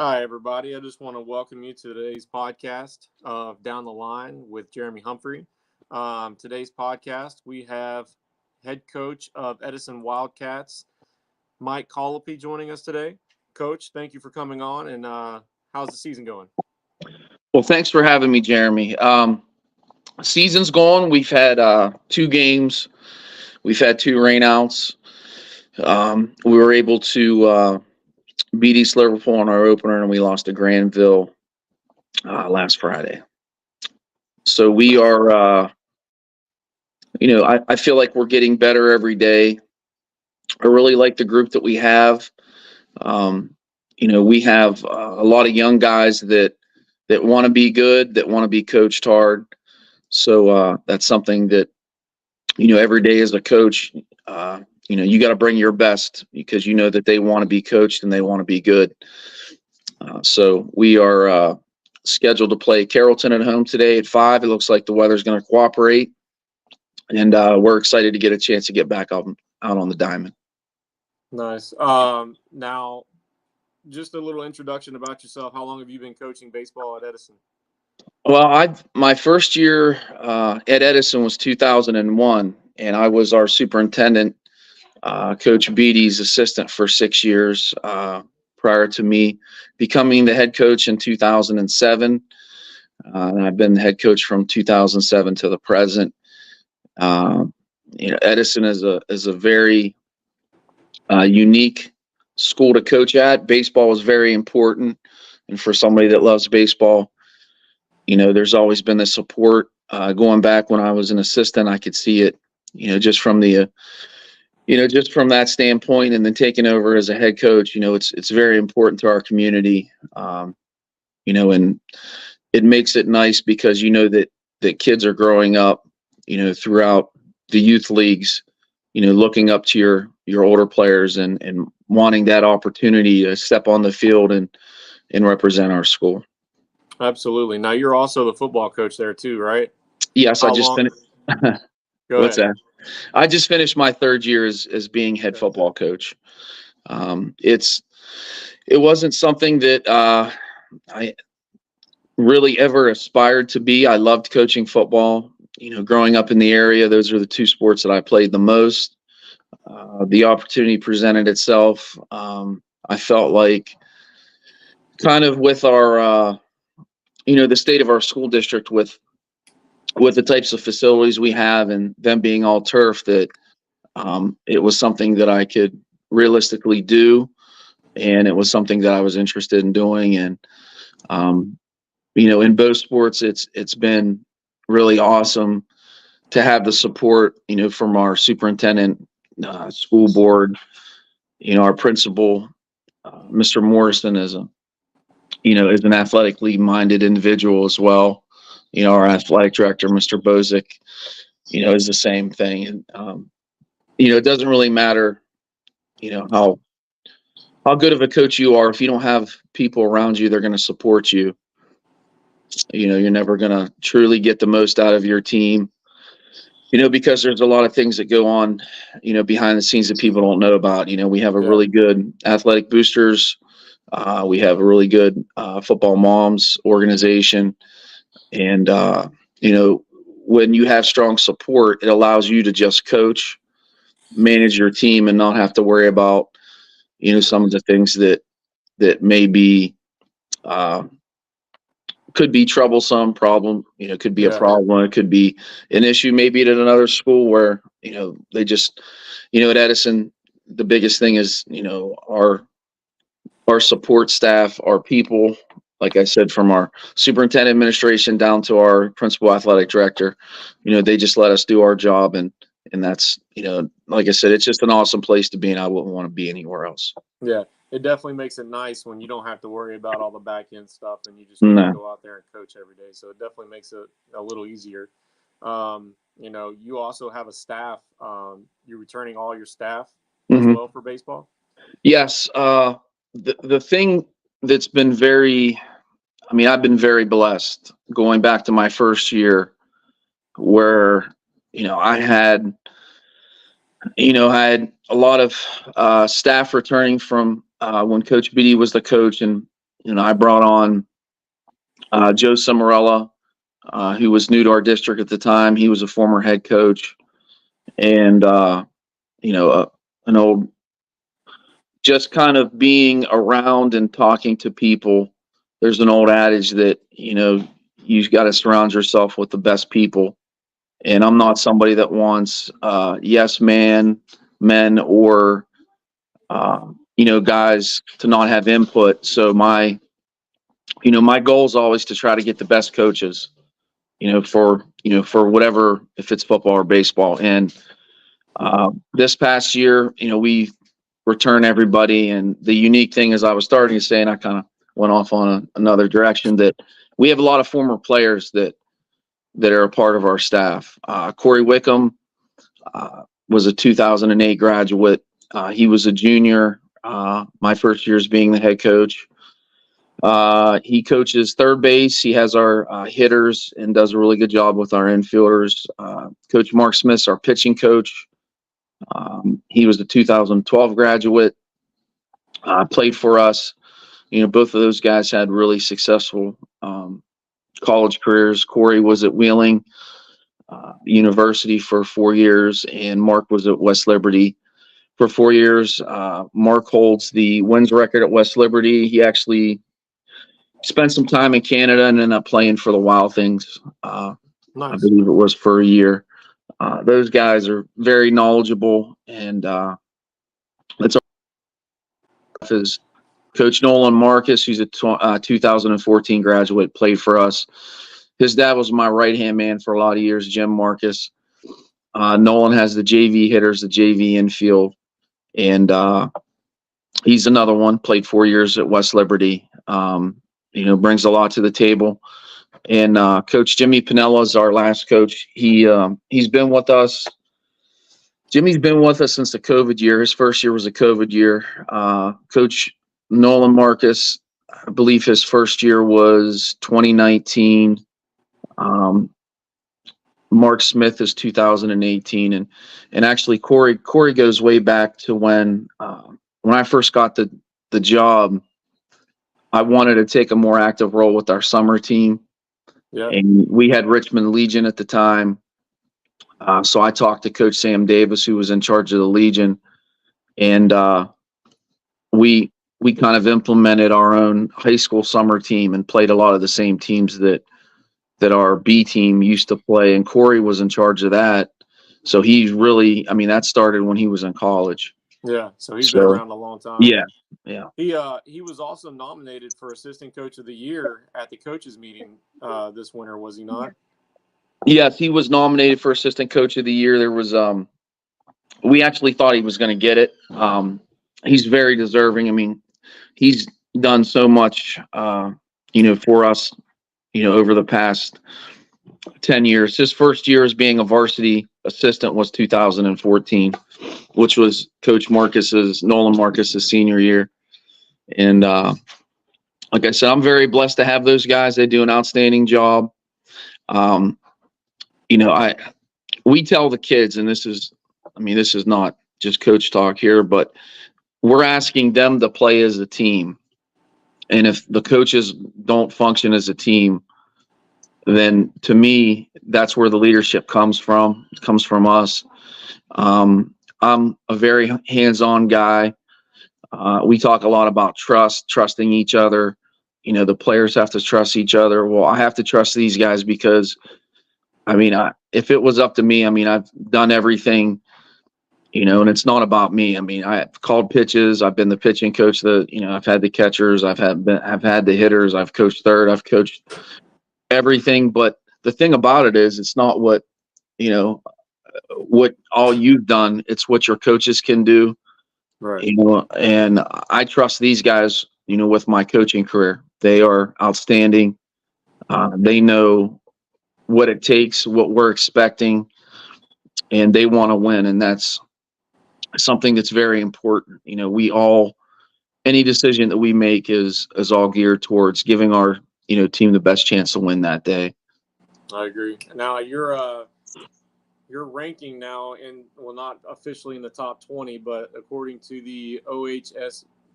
Hi, everybody. I just want to welcome you to today's podcast of Down the Line with Jeremy Humphrey. Today's podcast, we have head coach of Edison Wildcats, Mike Collopy, joining us today. Coach, thank you for coming on. And how's the season going? Well, thanks for having me, Jeremy. Season's going. We've had 2 games. We've had 2 rainouts. We were able to beat East Liverpool in our opener, and we lost to Granville last Friday. So we are, I feel like we're getting better every day. I really like the group that we have. We have a lot of young guys that want to be good, that want to be coached hard. So that's something that, every day as a coach, you got to bring your best because you know that they want to be coached and they want to be good. So we are scheduled to play Carrollton at home today at 5. It looks like the weather's going to cooperate, and we're excited to get a chance to get back out on the diamond. Nice. Now, just a little introduction about yourself. How long have you been coaching baseball at Edison? Well, my first year at Edison was 2001, and I was our superintendent, Coach Beatty's assistant for 6 years prior to me becoming the head coach in 2007. And I've been the head coach from 2007 to the present. Edison is a very unique school to coach at. Baseball is very important, and for somebody that loves baseball, there's always been the support. Going back when I was an assistant, I could see it, just from just from that standpoint, and then taking over as a head coach, it's very important to our community, and it makes it nice because that kids are growing up, throughout the youth leagues, looking up to your older players and wanting that opportunity to step on the field and represent our school. Absolutely. Now, you're also the football coach there too, right? Yes, I just finished. What's that? I just finished my 3rd year as being head football coach. It wasn't something that I really ever aspired to be. I loved coaching football. Growing up in the area, those are the 2 sports that I played the most. The opportunity presented itself. I felt like kind of with our, the state of our school district with the types of facilities we have and them being all turf, that it was something that I could realistically do, and it was something that I was interested in doing. And in both sports, it's been really awesome to have the support, from our superintendent, school board, our principal, Mr. Morrison is an athletically minded individual as well. Our athletic director, Mr. Bozick, is the same thing. And, it doesn't really matter, how good of a coach you are. If you don't have people around you, they're going to support you. You're never going to truly get the most out of your team, because there's a lot of things that go on, behind the scenes that people don't know about. We have a really good athletic boosters. We have a really good football moms organization. And, when you have strong support, it allows you to just coach, manage your team, and not have to worry about, some of the things that may be, could be troublesome problem, could be a problem. It could be an issue maybe at another school where, they just, at Edison, the biggest thing is, our support staff, our people, like I said, from our superintendent administration down to our principal athletic director, they just let us do our job. And that's, like I said, it's just an awesome place to be, and I wouldn't want to be anywhere else. Yeah, it definitely makes it nice when you don't have to worry about all the back end stuff and you just go out there and coach every day. So it definitely makes it a little easier. You also have a staff. You're returning all your staff as well for baseball? Yes. The thing that's been I've been very blessed going back to my first year where, I had a lot of staff returning from when Coach Beatty was the coach. And, I brought on Joe Cimarella, who was new to our district at the time. He was a former head coach, and an old, just kind of being around and talking to people. There's an old adage that you've got to surround yourself with the best people, and I'm not somebody that wants yes men or guys to not have input. So my goal is always to try to get the best coaches, for whatever, if it's football or baseball. And this past year, we return everybody. And the unique thing is, I was starting to say, and I kind of went off on another direction, that we have a lot of former players that are a part of our staff. Corey Wickham was a 2008 graduate. He was a junior. My first year as being the head coach. He coaches third base. He has our hitters and does a really good job with our infielders. Coach Mark Smith's our pitching coach. He was a 2012 graduate. Played for us. Both of those guys had really successful college careers. Corey was at Wheeling University for 4 years, and Mark was at West Liberty for 4 years. Mark holds the wins record at West Liberty. He actually spent some time in Canada and ended up playing for the Wild Things. Nice. I believe it was for a year. Those guys are very knowledgeable, and that's is Coach Nolan Marcus, who's a 2014 graduate, played for us. His dad was my right-hand man for a lot of years, Jim Marcus. Nolan has the JV hitters, the JV infield, and he's another one, played 4 years at West Liberty. Brings a lot to the table. And Coach Jimmy Pinella is our last coach. He's been with us. Jimmy's been with us since the COVID year. His first year was a COVID year. Coach Nolan Marcus, I believe his first year was 2019. Mark Smith is 2018, and actually Corey goes way back to when I first got the job. I wanted to take a more active role with our summer team. Yeah. And we had Richmond Legion at the time. So I talked to Coach Sam Davis, who was in charge of the Legion, and we kind of implemented our own high school summer team and played a lot of the same teams that our B team used to play. And Corey was in charge of that. So he's really, that started when he was in college. Yeah. So he's been around a long time. Yeah. Yeah. He was also nominated for Assistant Coach of the Year at the coaches meeting this winter, was he not? Yes, he was nominated for Assistant Coach of the Year. There was we actually thought he was going to get it. He's very deserving. He's done so much for us, over the past 10 years. His first year as being a varsity assistant was 2014, which was Coach Nolan Marcus's senior year. And like I said, I'm very blessed to have those guys. They do an outstanding job. We tell the kids, and this is not just coach talk here, but we're asking them to play as a team. And if the coaches don't function as a team, then to me, that's where the leadership comes from. It comes from us. I'm a very hands-on guy. We talk a lot about trusting each other. The players have to trust each other. Well, I have to trust these guys because, if it was up to me, I've done everything, and it's not about me. I've called pitches. I've been the pitching coach. I've had the catchers. I've had the hitters. I've coached third. I've coached everything. But the thing about it is, it's not what all you've done. It's what your coaches can do. Right. And I trust these guys, with my coaching career. They are outstanding. They know what it takes, what we're expecting, and they want to win. And that's something that's very important. Any decision that we make is all geared towards giving our, team the best chance to win that day. I agree. Now you're ranking now not officially in the top 20, but according to the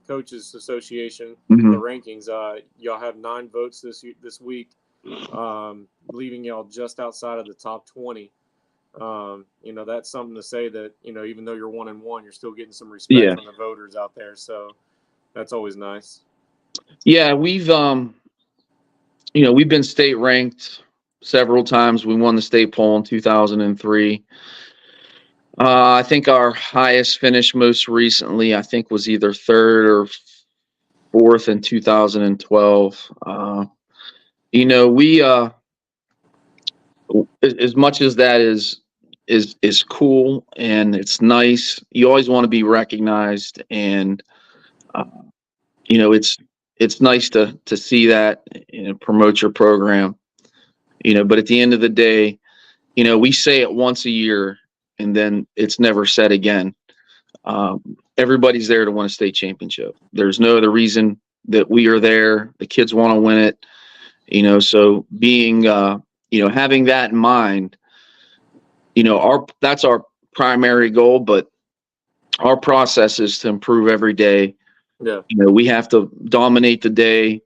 Coaches Association Mm-hmm. the rankings. Y'all have 9 votes this week, leaving y'all just outside of the top 20. That's something to say that, even though you're 1-1, you're still getting some respect from the voters out there. So that's always nice. Yeah, we've been state ranked several times. We won the state poll in 2003. I think our highest finish most recently, I think, was either 3rd or 4th in 2012. We as much as that is cool and it's nice, you always want to be recognized, and it's nice to see that and promote your program. But at the end of the day, we say it once a year and then it's never said again. Everybody's there to win a state championship. There's no other reason that we are there. The kids want to win it, so being, having that in mind, that's our primary goal, but our process is to improve every day. Yeah. We have to dominate the day.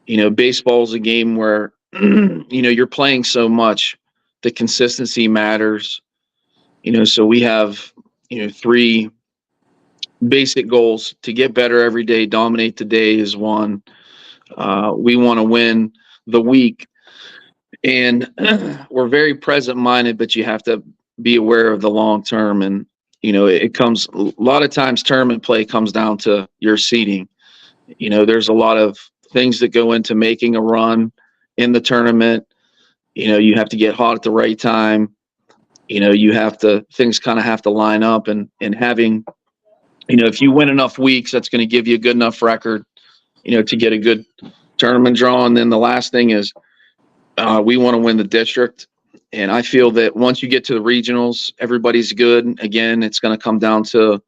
Baseball is a game where, you're playing so much, the consistency matters. So we have, 3 basic goals: to get better every day, dominate the day is one. We want to win the week, and we're very present minded, but you have to be aware of the long term. And, it comes a lot of times, tournament play comes down to your seeding. There's a lot of things that go into making a run in the tournament. You have to get hot at the right time. Things kind of have to line up, and having, if you win enough weeks, that's going to give you a good enough record, to get a good tournament draw. And then the last thing is, we want to win the district. And I feel that once you get to the regionals, everybody's good. Again, it's going to come down to,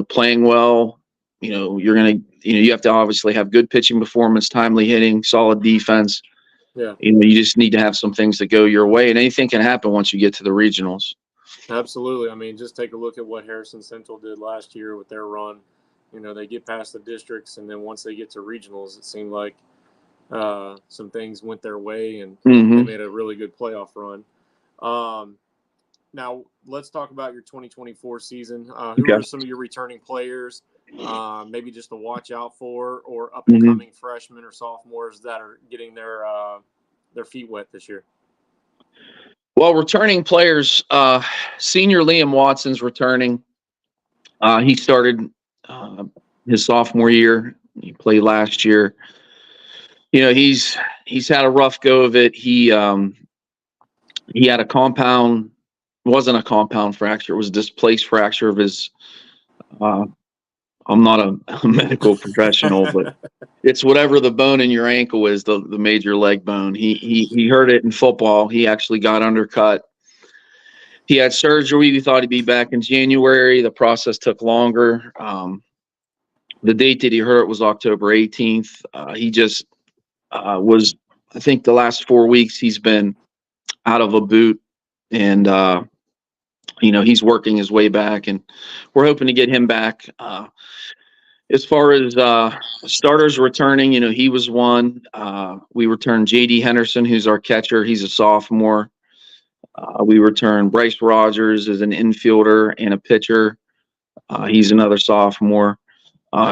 playing well. You have to obviously have good pitching performance, timely hitting, solid defense. Yeah. You just need to have some things that go your way, and anything can happen once you get to the regionals. Absolutely. I mean, just take a look at what Harrison Central did last year with their run. They get past the districts, and then once they get to regionals, it seemed like some things went their way, and they made a really good playoff run. Now, let's talk about your 2024 season. Who are some of your returning players, maybe just to watch out for, or up-and-coming freshmen or sophomores that are getting their feet wet this year? Well, returning players, senior Liam Watson's returning. He started his sophomore year. He played last year. He's had a rough go of it. He had a compound, wasn't a compound fracture. It was a displaced fracture of his, I'm not a medical professional, but it's whatever the bone in your ankle is, the major leg bone. He hurt it in football. He actually got undercut. He had surgery. We thought he'd be back in January. The process took longer. The date that he hurt was October 18th. He just was, I think the last 4 weeks he's been out of a boot, and he's working his way back, and we're hoping to get him back. As far as starters returning, he was one. We returned J.D. Henderson, who's our catcher. He's a sophomore. We returned Bryce Rogers as an infielder and a pitcher. He's another sophomore.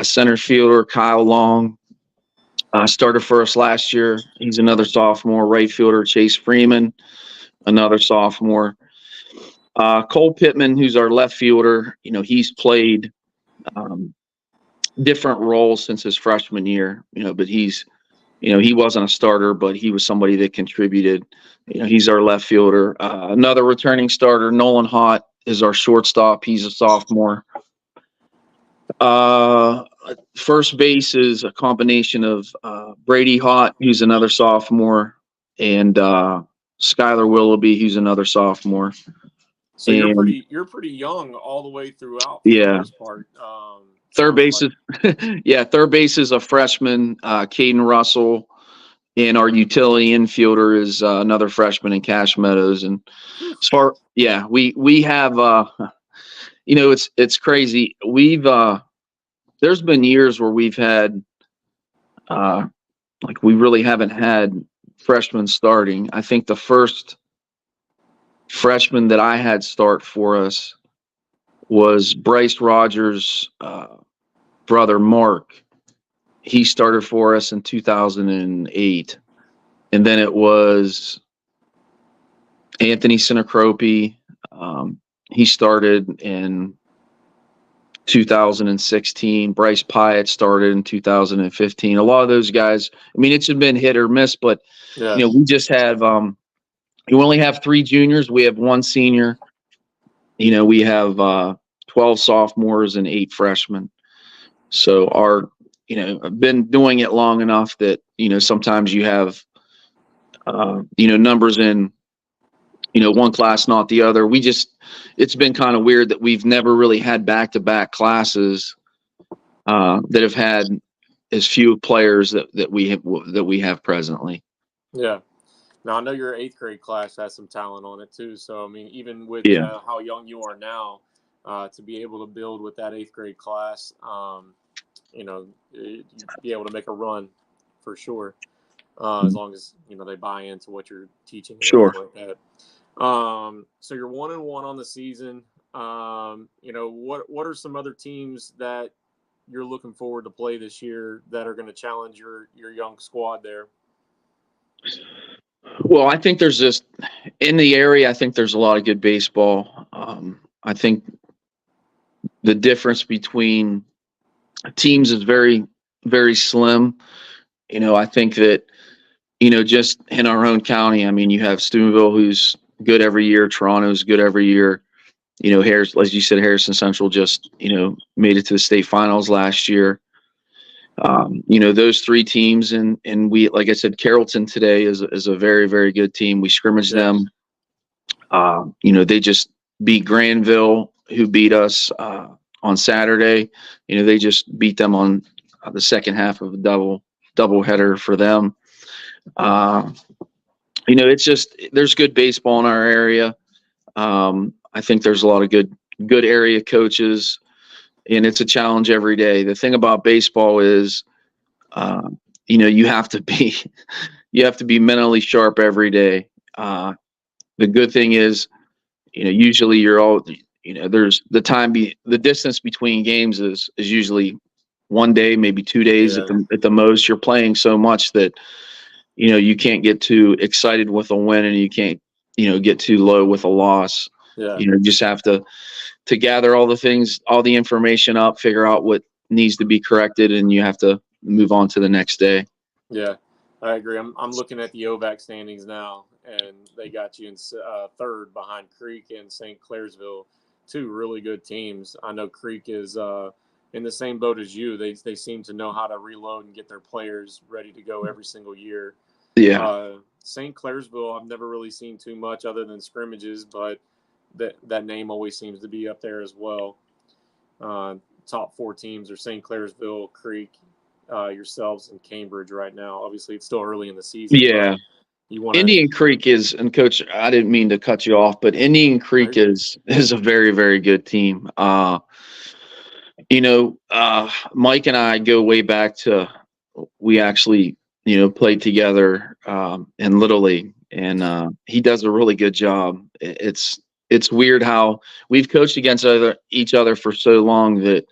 Center fielder Kyle Long started for us last year. He's another sophomore. Right fielder Chase Freeman, another sophomore. Cole Pittman, who's our left fielder, he's played different roles since his freshman year, but he's, he wasn't a starter, but he was somebody that contributed. He's our left fielder. Another returning starter, Nolan Hott, is our shortstop. He's a sophomore. First base is a combination of Brady Hott, who's another sophomore, and Skylar Willoughby, who's another sophomore. So you're pretty young all the way throughout. For the most part. Third base is third base is a freshman, Caden Russell, and our utility infielder is another freshman in Cash Meadows. And as far we have it's crazy. We've there's been years where we've had, like we really haven't had freshmen starting. I think the first freshman that I had start for us was Bryce Rogers' brother, Mark. He started for us in 2008. And then it was Anthony Sinacropi. He started in 2016. Bryce Pyatt started in 2015. A lot of those guys, I mean, it's been hit or miss, but, Yeah. we just have, you only have 3 juniors. We have 1 senior. We have 12 sophomores and 8 freshmen. So I've been doing it long enough that, sometimes you have, numbers in, one class, not the other. It's been kind of weird that we've never really had back-to-back classes that have had as few players that we have presently. Yeah. Now, I know your 8th grade class has some talent on it too. So, I mean, even with how young you are now, to be able to build with that 8th grade class, you'd be able to make a run for sure, as long as, they buy into what you're teaching. And Sure. like that. So you're 1-1 on the season. What are some other teams that you're looking forward to play this year that are going to challenge your young squad there? Well, I think there's just in the area, I think there's a lot of good baseball. I think the difference between teams is very, very slim. I think that, just in our own county, I mean, you have Steubenville, who's good every year. Toronto's good every year. As you said, Harrison Central just, made it to the state finals last year. Those 3 teams, and we, like I said, Carrollton today is a very, very good team. We scrimmaged them. They just beat Granville, who beat us on Saturday. They just beat them on the second half of a double header for them. It's just there's good baseball in our area. I think there's a lot of good area coaches. And it's a challenge every day. The thing about baseball is, you have to be mentally sharp every day. The good thing is, usually there's the distance between games is usually 1 day, maybe 2 days at the most. You're playing so much that, you can't get too excited with a win, and you can't, get too low with a loss. Yeah. You just have to gather all the things, all the information up, figure out what needs to be corrected, and you have to move on to the next day. Yeah, I agree. I'm looking at the OVAC standings now, and they got you in 3rd behind Creek and St. Clairsville, 2 really good teams. I know Creek is in the same boat as you. They seem to know how to reload and get their players ready to go every single year. Yeah. St. Clairsville, I've never really seen too much other than scrimmages, but that name always seems to be up there as well. Top 4 teams are St. Clairsville, Creek, yourselves, and Cambridge right now. Obviously, it's still early in the season. Yeah. Indian Creek is, and Coach, I didn't mean to cut you off, but Indian Creek is a very, very good team. Mike and I go way back to, we actually, played together in Little League, and he does a really good job. It's weird how we've coached against each other for so long that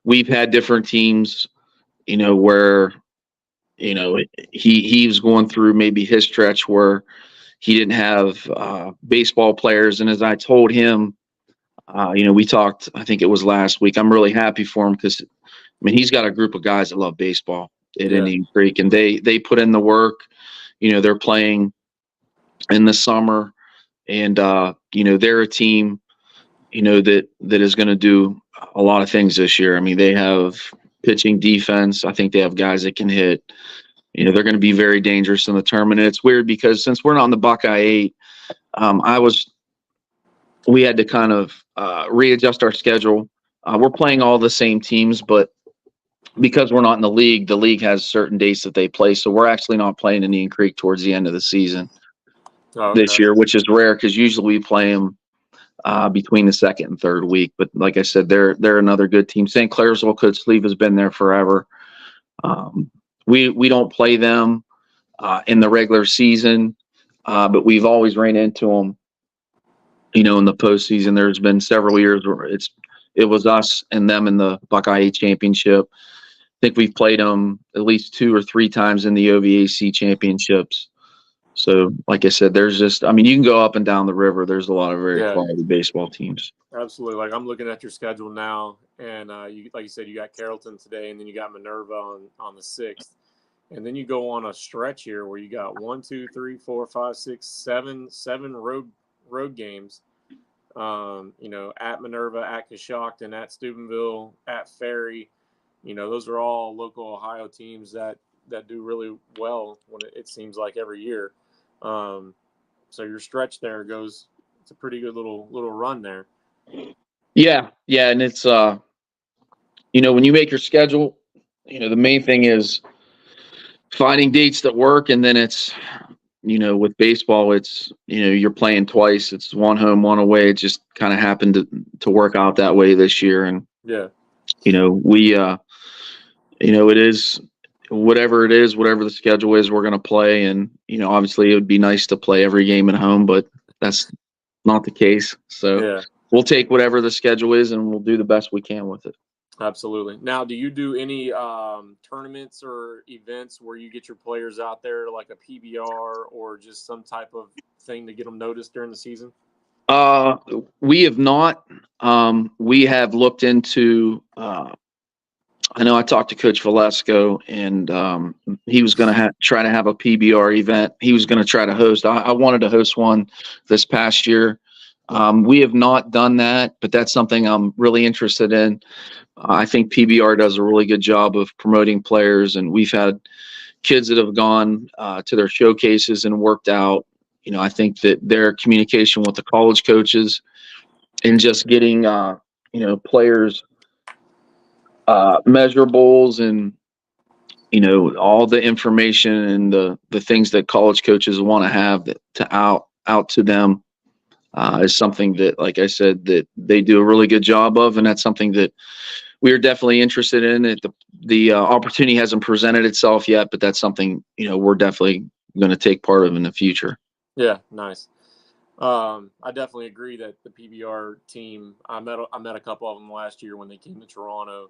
we've had different teams, where he was going through maybe his stretch where he didn't have baseball players, and as I told him, we talked, I think it was last week. I'm really happy for him because, he's got a group of guys that love baseball at Indian Creek, and they put in the work. They're playing in the summer, and they're a team that is going to do a lot of things this year. They have pitching, defense. I think they have guys that can hit. They're going to be very dangerous in the tournament. And it's weird because since we're not in the Buckeye 8, we had to kind of readjust our schedule. We're playing all the same teams, but because we're not in the league has certain dates that they play. So we're actually not playing Indian Creek towards the end of the season this year, which is rare because usually we play them between the second and third week. But like I said, they're another good team. St. Clairsville, Coach Sleeve has been there forever. We don't play them in the regular season, but we've always ran into them, in the postseason. There's been several years where it was us and them in the Buckeye Championship. I think we've played them at least 2 or 3 times in the OVAC championships. So, like I said, there's just, you can go up and down the river. There's a lot of very quality baseball teams. Absolutely. Like, I'm looking at your schedule now, and like you said, you got Carrollton today, and then you got Minerva on the 6th. And then you go on a stretch here where you got 1, 2, 3, 4, 5, 6, 7 road games. At Minerva, at Coshocton, at Steubenville, at Ferry. Those are all local Ohio teams that do really well when it seems like every year. So your stretch there it's a pretty good little run there. Yeah. And it's, when you make your schedule, the main thing is finding dates that work. And then it's, with baseball, it's, you're playing twice. It's 1 home, 1 away. It just kind of happened to work out that way this year. And, we, it is whatever it is, whatever the schedule is, we're going to play. And, obviously it would be nice to play every game at home, but that's not the case. So we'll take whatever the schedule is and we'll do the best we can with it. Absolutely. Now, do you do any tournaments or events where you get your players out there, like a PBR or just some type of thing to get them noticed during the season? We have not. We have looked into. I know I talked to Coach Valesco, and he was going to try to have a PBR event. He was going to try to host. I wanted to host one this past year. We have not done that, but that's something I'm really interested in. I think PBR does a really good job of promoting players, and we've had kids that have gone to their showcases and worked out. I think that their communication with the college coaches and just getting, players measurables and, all the information and the things that college coaches want to have out to them is something that, like I said, that they do a really good job of. And that's something that we are definitely interested in. The opportunity hasn't presented itself yet, but that's something, we're definitely going to take part of in the future. Yeah. Nice. I definitely agree that the PBR team, I met a couple of them last year when they came to Toronto.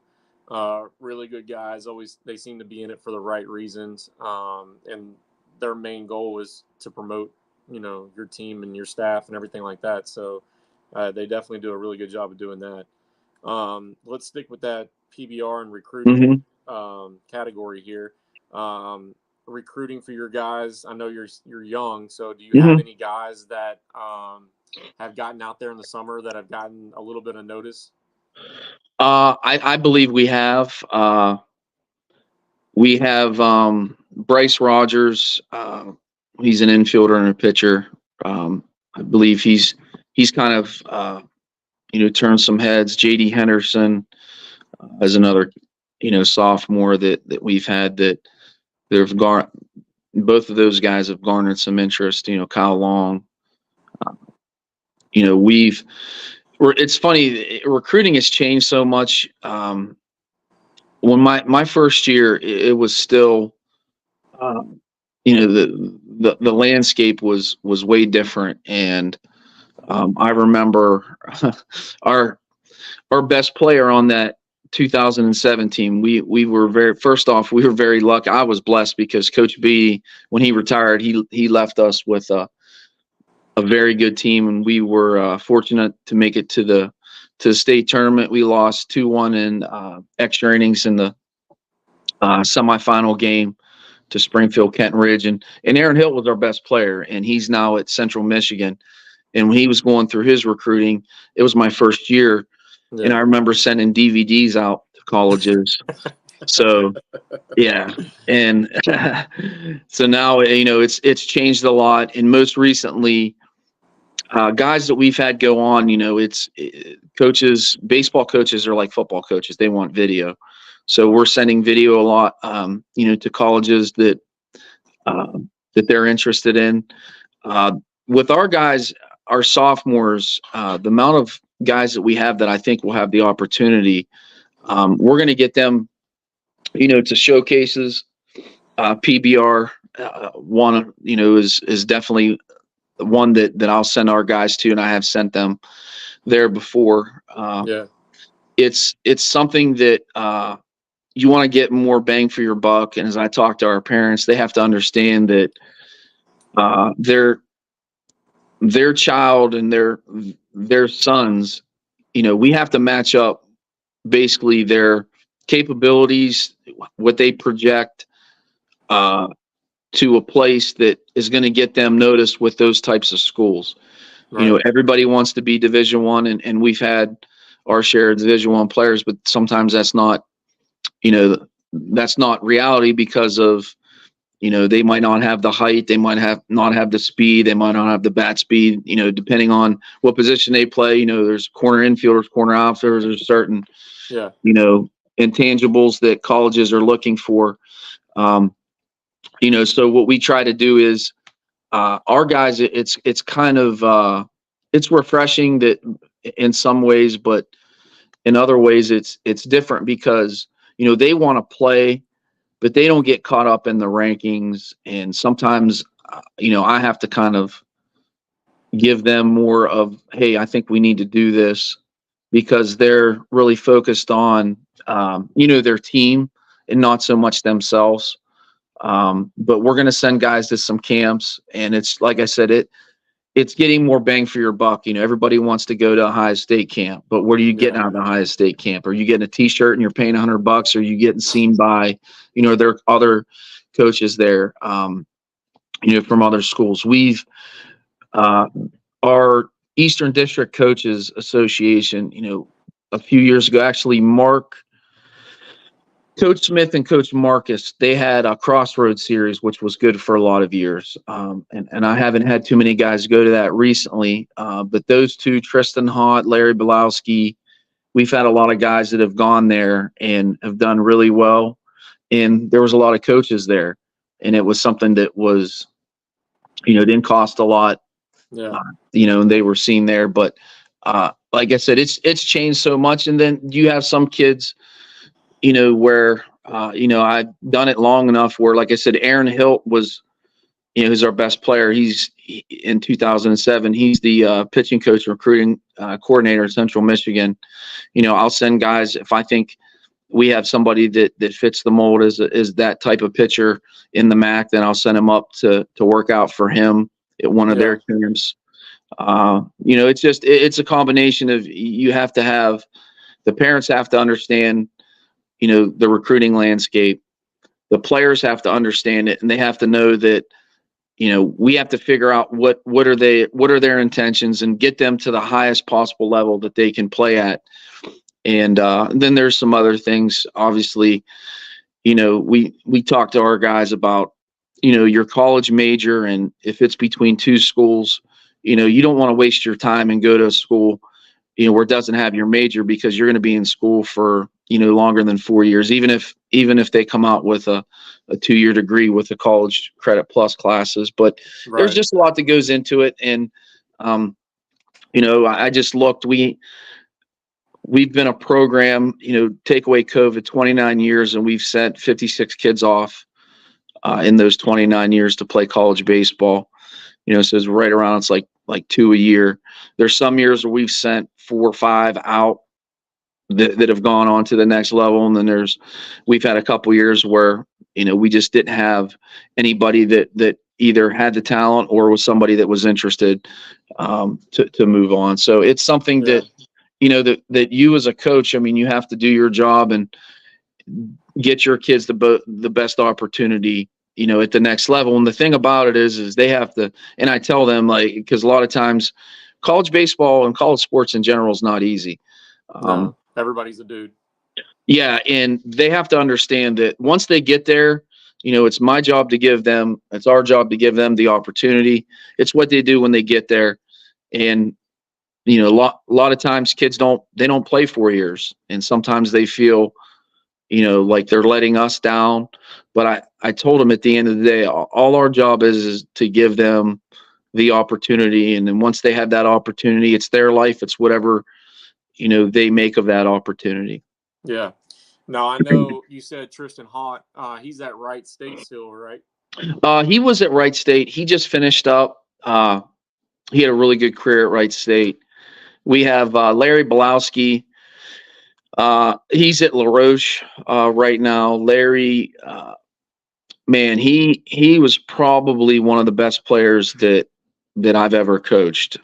Really good guys. Always, they seem to be in it for the right reasons. And their main goal is to promote, your team and your staff and everything like that. So they definitely do a really good job of doing that. Let's stick with that PBR and recruiting category here. Recruiting for your guys. I know you're young, so do you have any guys that have gotten out there in the summer that have gotten a little bit of notice? I believe we have. We have Bryce Rogers. He's an infielder and a pitcher. I believe he's kind of turned some heads. JD Henderson as another sophomore that we've had that they've both of those guys have garnered some interest. Kyle Long. It's funny, recruiting has changed so much. When my first year, it was still, the landscape was way different. And I remember our best player on that 2017, we were we were very lucky. I was blessed because Coach B, when he retired, he left us with a very good team, and we were fortunate to make it to the state tournament. We lost 2-1 in extra innings in the semifinal game to Springfield Kenton Ridge, and Aaron Hill was our best player, and he's now at Central Michigan. And when he was going through his recruiting, it was my first year, and I remember sending DVDs out to colleges. So yeah, and so now it's changed a lot, and most recently. Guys that we've had go on, it's coaches, baseball coaches are like football coaches. They want video. So we're sending video a lot, to colleges that they're interested in. With our guys, our sophomores, the amount of guys that we have that I think will have the opportunity, we're going to get them, to showcases. PBR one, is definitely one that I'll send our guys to, and I have sent them there before. Yeah. It's something that you want to get more bang for your buck. And as I talk to our parents, they have to understand that their child and their sons, we have to match up basically their capabilities, what they project, to a place that is going to get them noticed with those types of schools. Right. Everybody wants to be Division I, and we've had our share of Division I players, but sometimes that's not, that's not reality because of, they might not have the height, they might not have the speed, they might not have the bat speed, depending on what position they play. There's corner infielders, corner outfielders, there's certain, intangibles that colleges are looking for. So what we try to do is, our guys, it's kind of, it's refreshing that in some ways, but in other ways it's different because, they want to play, but they don't get caught up in the rankings. And sometimes, I have to kind of give them more of, hey, I think we need to do this, because they're really focused on, their team and not so much themselves. But we're going to send guys to some camps, and it's, like I said, it's getting more bang for your buck. Everybody wants to go to Ohio State camp, but what are you getting out of the Ohio State camp? Are you getting a t-shirt and you're paying $100? Or are you getting seen by, there are other coaches there, from other schools? We've, our Eastern District Coaches Association, a few years ago, actually, Coach Smith and Coach Marcus, they had a Crossroads series, which was good for a lot of years. And I haven't had too many guys go to that recently. But those two, Tristan Hott, Larry Belowski, we've had a lot of guys that have gone there and have done really well. And there was a lot of coaches there. And it was something that was, didn't cost a lot. Yeah. And they were seen there. But like I said, it's changed so much. And then you have some kids, where, I've done it long enough where, like I said, Aaron Hilt was, who's our best player. He's in 2007, he's the pitching coach, recruiting coordinator in Central Michigan. I'll send guys, if I think we have somebody that fits the mold as that type of pitcher in the MAC, then I'll send him up to work out for him at one of their camps. It's a combination of, you have to have, the parents have to understand, the recruiting landscape. The players have to understand it, and they have to know that, we have to figure out what are their intentions and get them to the highest possible level that they can play at. And then there's some other things, obviously, we talk to our guys about, your college major, and if it's between two schools, you don't want to waste your time and go to a school, where it doesn't have your major, because you're going to be in school for, longer than 4 years, even if they come out with a 2-year degree with the college credit plus classes. But there's just a lot that goes into it. And, I just looked, we've been a program, take away COVID, 29 years, and we've sent 56 kids off in those 29 years to play college baseball. So it's right around, it's like 2 a year. There's some years where we've sent 4 or 5 out that have gone on to the next level. And then we've had a couple years where, we just didn't have anybody that either had the talent or was somebody that was interested to move on. So it's something that, that you as a coach, you have to do your job and get your kids the best opportunity, at the next level. And the thing about it is they have to, and I tell them, because a lot of times college baseball and college sports in general is not easy. No, everybody's a dude. Yeah. And they have to understand that once they get there, it's my job to give them, it's our job to give them the opportunity. It's what they do when they get there. And, a lot of times kids don't play 4 years, and sometimes they feel, like they're letting us down. But I told them at the end of the day, all our job is to give them the opportunity. And then once they have that opportunity, it's their life. It's whatever, they make of that opportunity. Yeah. Now, I know you said Tristan Hott. He's at Wright State still, right? He was at Wright State. He just finished up. He had a really good career at Wright State. We have Larry Belowski. He's at LaRoche right now. Larry, man, he was probably one of the best players that I've ever coached.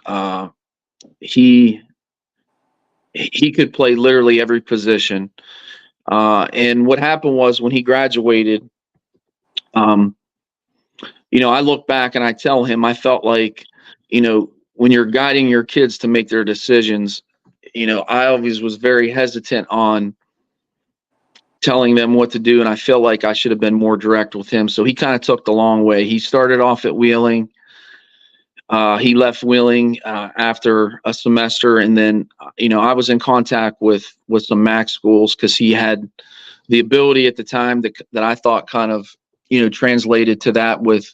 He could play literally every position. And what happened was when he graduated, I look back and I tell him, I felt like, when you're guiding your kids to make their decisions, I always was very hesitant on telling them what to do. And I feel like I should have been more direct with him. So he kind of took the long way. He started off at Wheeling. He left Wheeling after a semester. And then, I was in contact with some MAC schools because he had the ability at the time that I thought kind of, translated to that with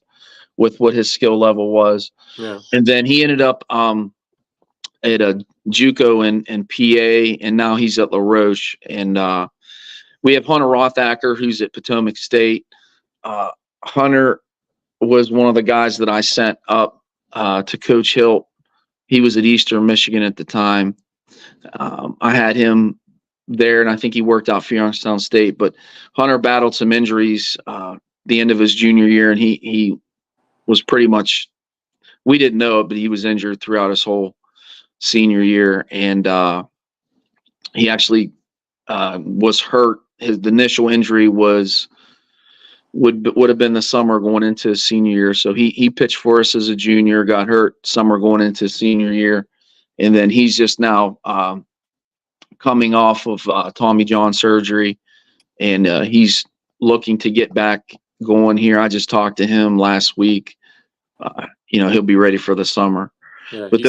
what his skill level was. Yeah. And then he ended up at a JUCO in PA, and now he's at LaRoche. And we have Hunter Rothacker, who's at Potomac State. Hunter was one of the guys that I sent up to Coach Hilt. He was at Eastern Michigan at the time. I had him there, and I think he worked out for Youngstown State. But Hunter battled some injuries the end of his junior year, and he was pretty much, we didn't know it, but he was injured throughout his whole senior year. And he actually was hurt. The initial injury would have been the summer going into his senior year. So he pitched for us as a junior, got hurt summer going into his senior year. And then he's just now coming off of Tommy John surgery, and he's looking to get back going here. I just talked to him last week. He'll be ready for the summer. Yeah, but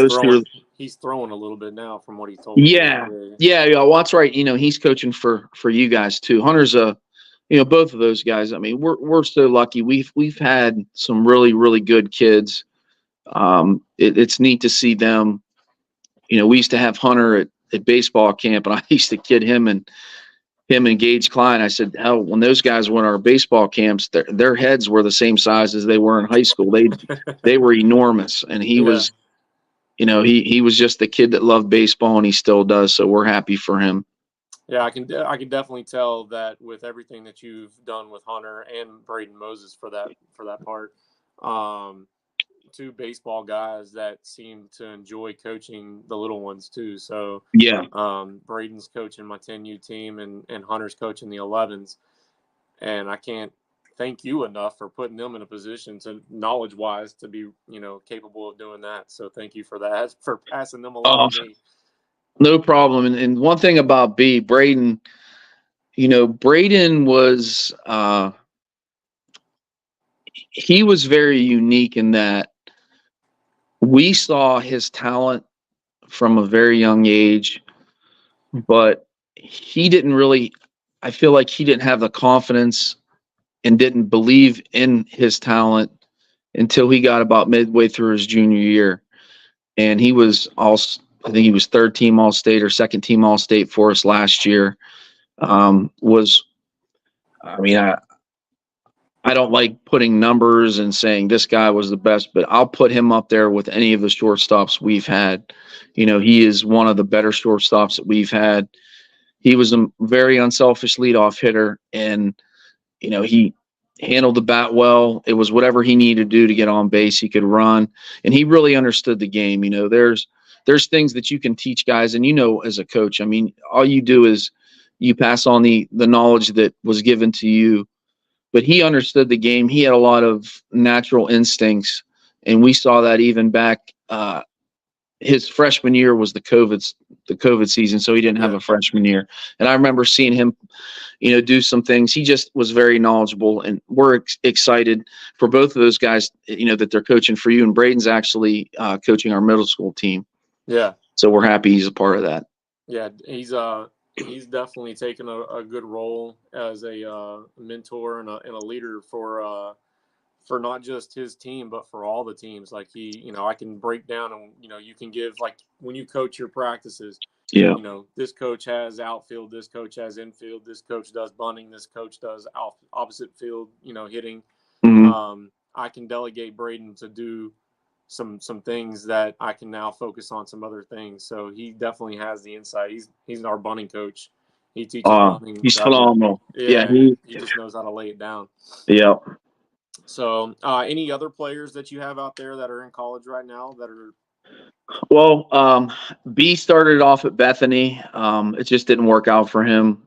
he's throwing a little bit now from what he told me. Yeah. Well, that's right. He's coaching for you guys too. Hunter's both of those guys. I mean, we're so lucky. We've had some really, really good kids. It's neat to see them. We used to have Hunter at baseball camp, and I used to kid him and Gage Klein. I said, hell, when those guys went to our baseball camps, their heads were the same size as they were in high school. They were enormous, and he was, he was just the kid that loved baseball, and he still does. So we're happy for him. Yeah, I can definitely tell that with everything that you've done with Hunter and Braden Moses for that part. Two baseball guys that seem to enjoy coaching the little ones too. So yeah, Braden's coaching my 10U team, and Hunter's coaching the 11s, and I can't thank you enough for putting them in a position to knowledge wise to be capable of doing that. So thank you for that, for passing them along to me. No problem. And one thing about Braden, Braden was he was very unique in that we saw his talent from a very young age, but he didn't really, I feel like he didn't have the confidence and didn't believe in his talent until he got about midway through his junior year. And he was I think he was third team All-State or second team All-State for us last year. I don't like putting numbers and saying this guy was the best, but I'll put him up there with any of the shortstops we've had. He is one of the better shortstops that we've had. He was a very unselfish leadoff hitter, and, he handled the bat well. It was whatever he needed to do to get on base. He could run, and he really understood the game. There's things that you can teach guys, and as a coach, I mean, all you do is you pass on the knowledge that was given to you. But he understood the game. He had a lot of natural instincts, and we saw that even back. His freshman year was the COVID season, so he didn't have a freshman year. And I remember seeing him, do some things. He just was very knowledgeable, and we're excited for both of those guys. That they're coaching for you, and Braden's actually coaching our middle school team. Yeah. So we're happy he's a part of that. Yeah, he's definitely taken a good role as a mentor and a leader for for not just his team, but for all the teams. Like I can break down and, you can give, like, when you coach your practices, Yeah. This coach has outfield, this coach has infield, this coach does bunting, this coach does opposite field, hitting. Mm-hmm. I can delegate Braden to do some things that I can now focus on some other things. So he definitely has the insight. He's our bunting coach. He teaches bunting. He's phenomenal. Yeah, he just knows how to lay it down. Yeah. So, any other players that you have out there that are in college right now that are? Well, B started off at Bethany. It just didn't work out for him.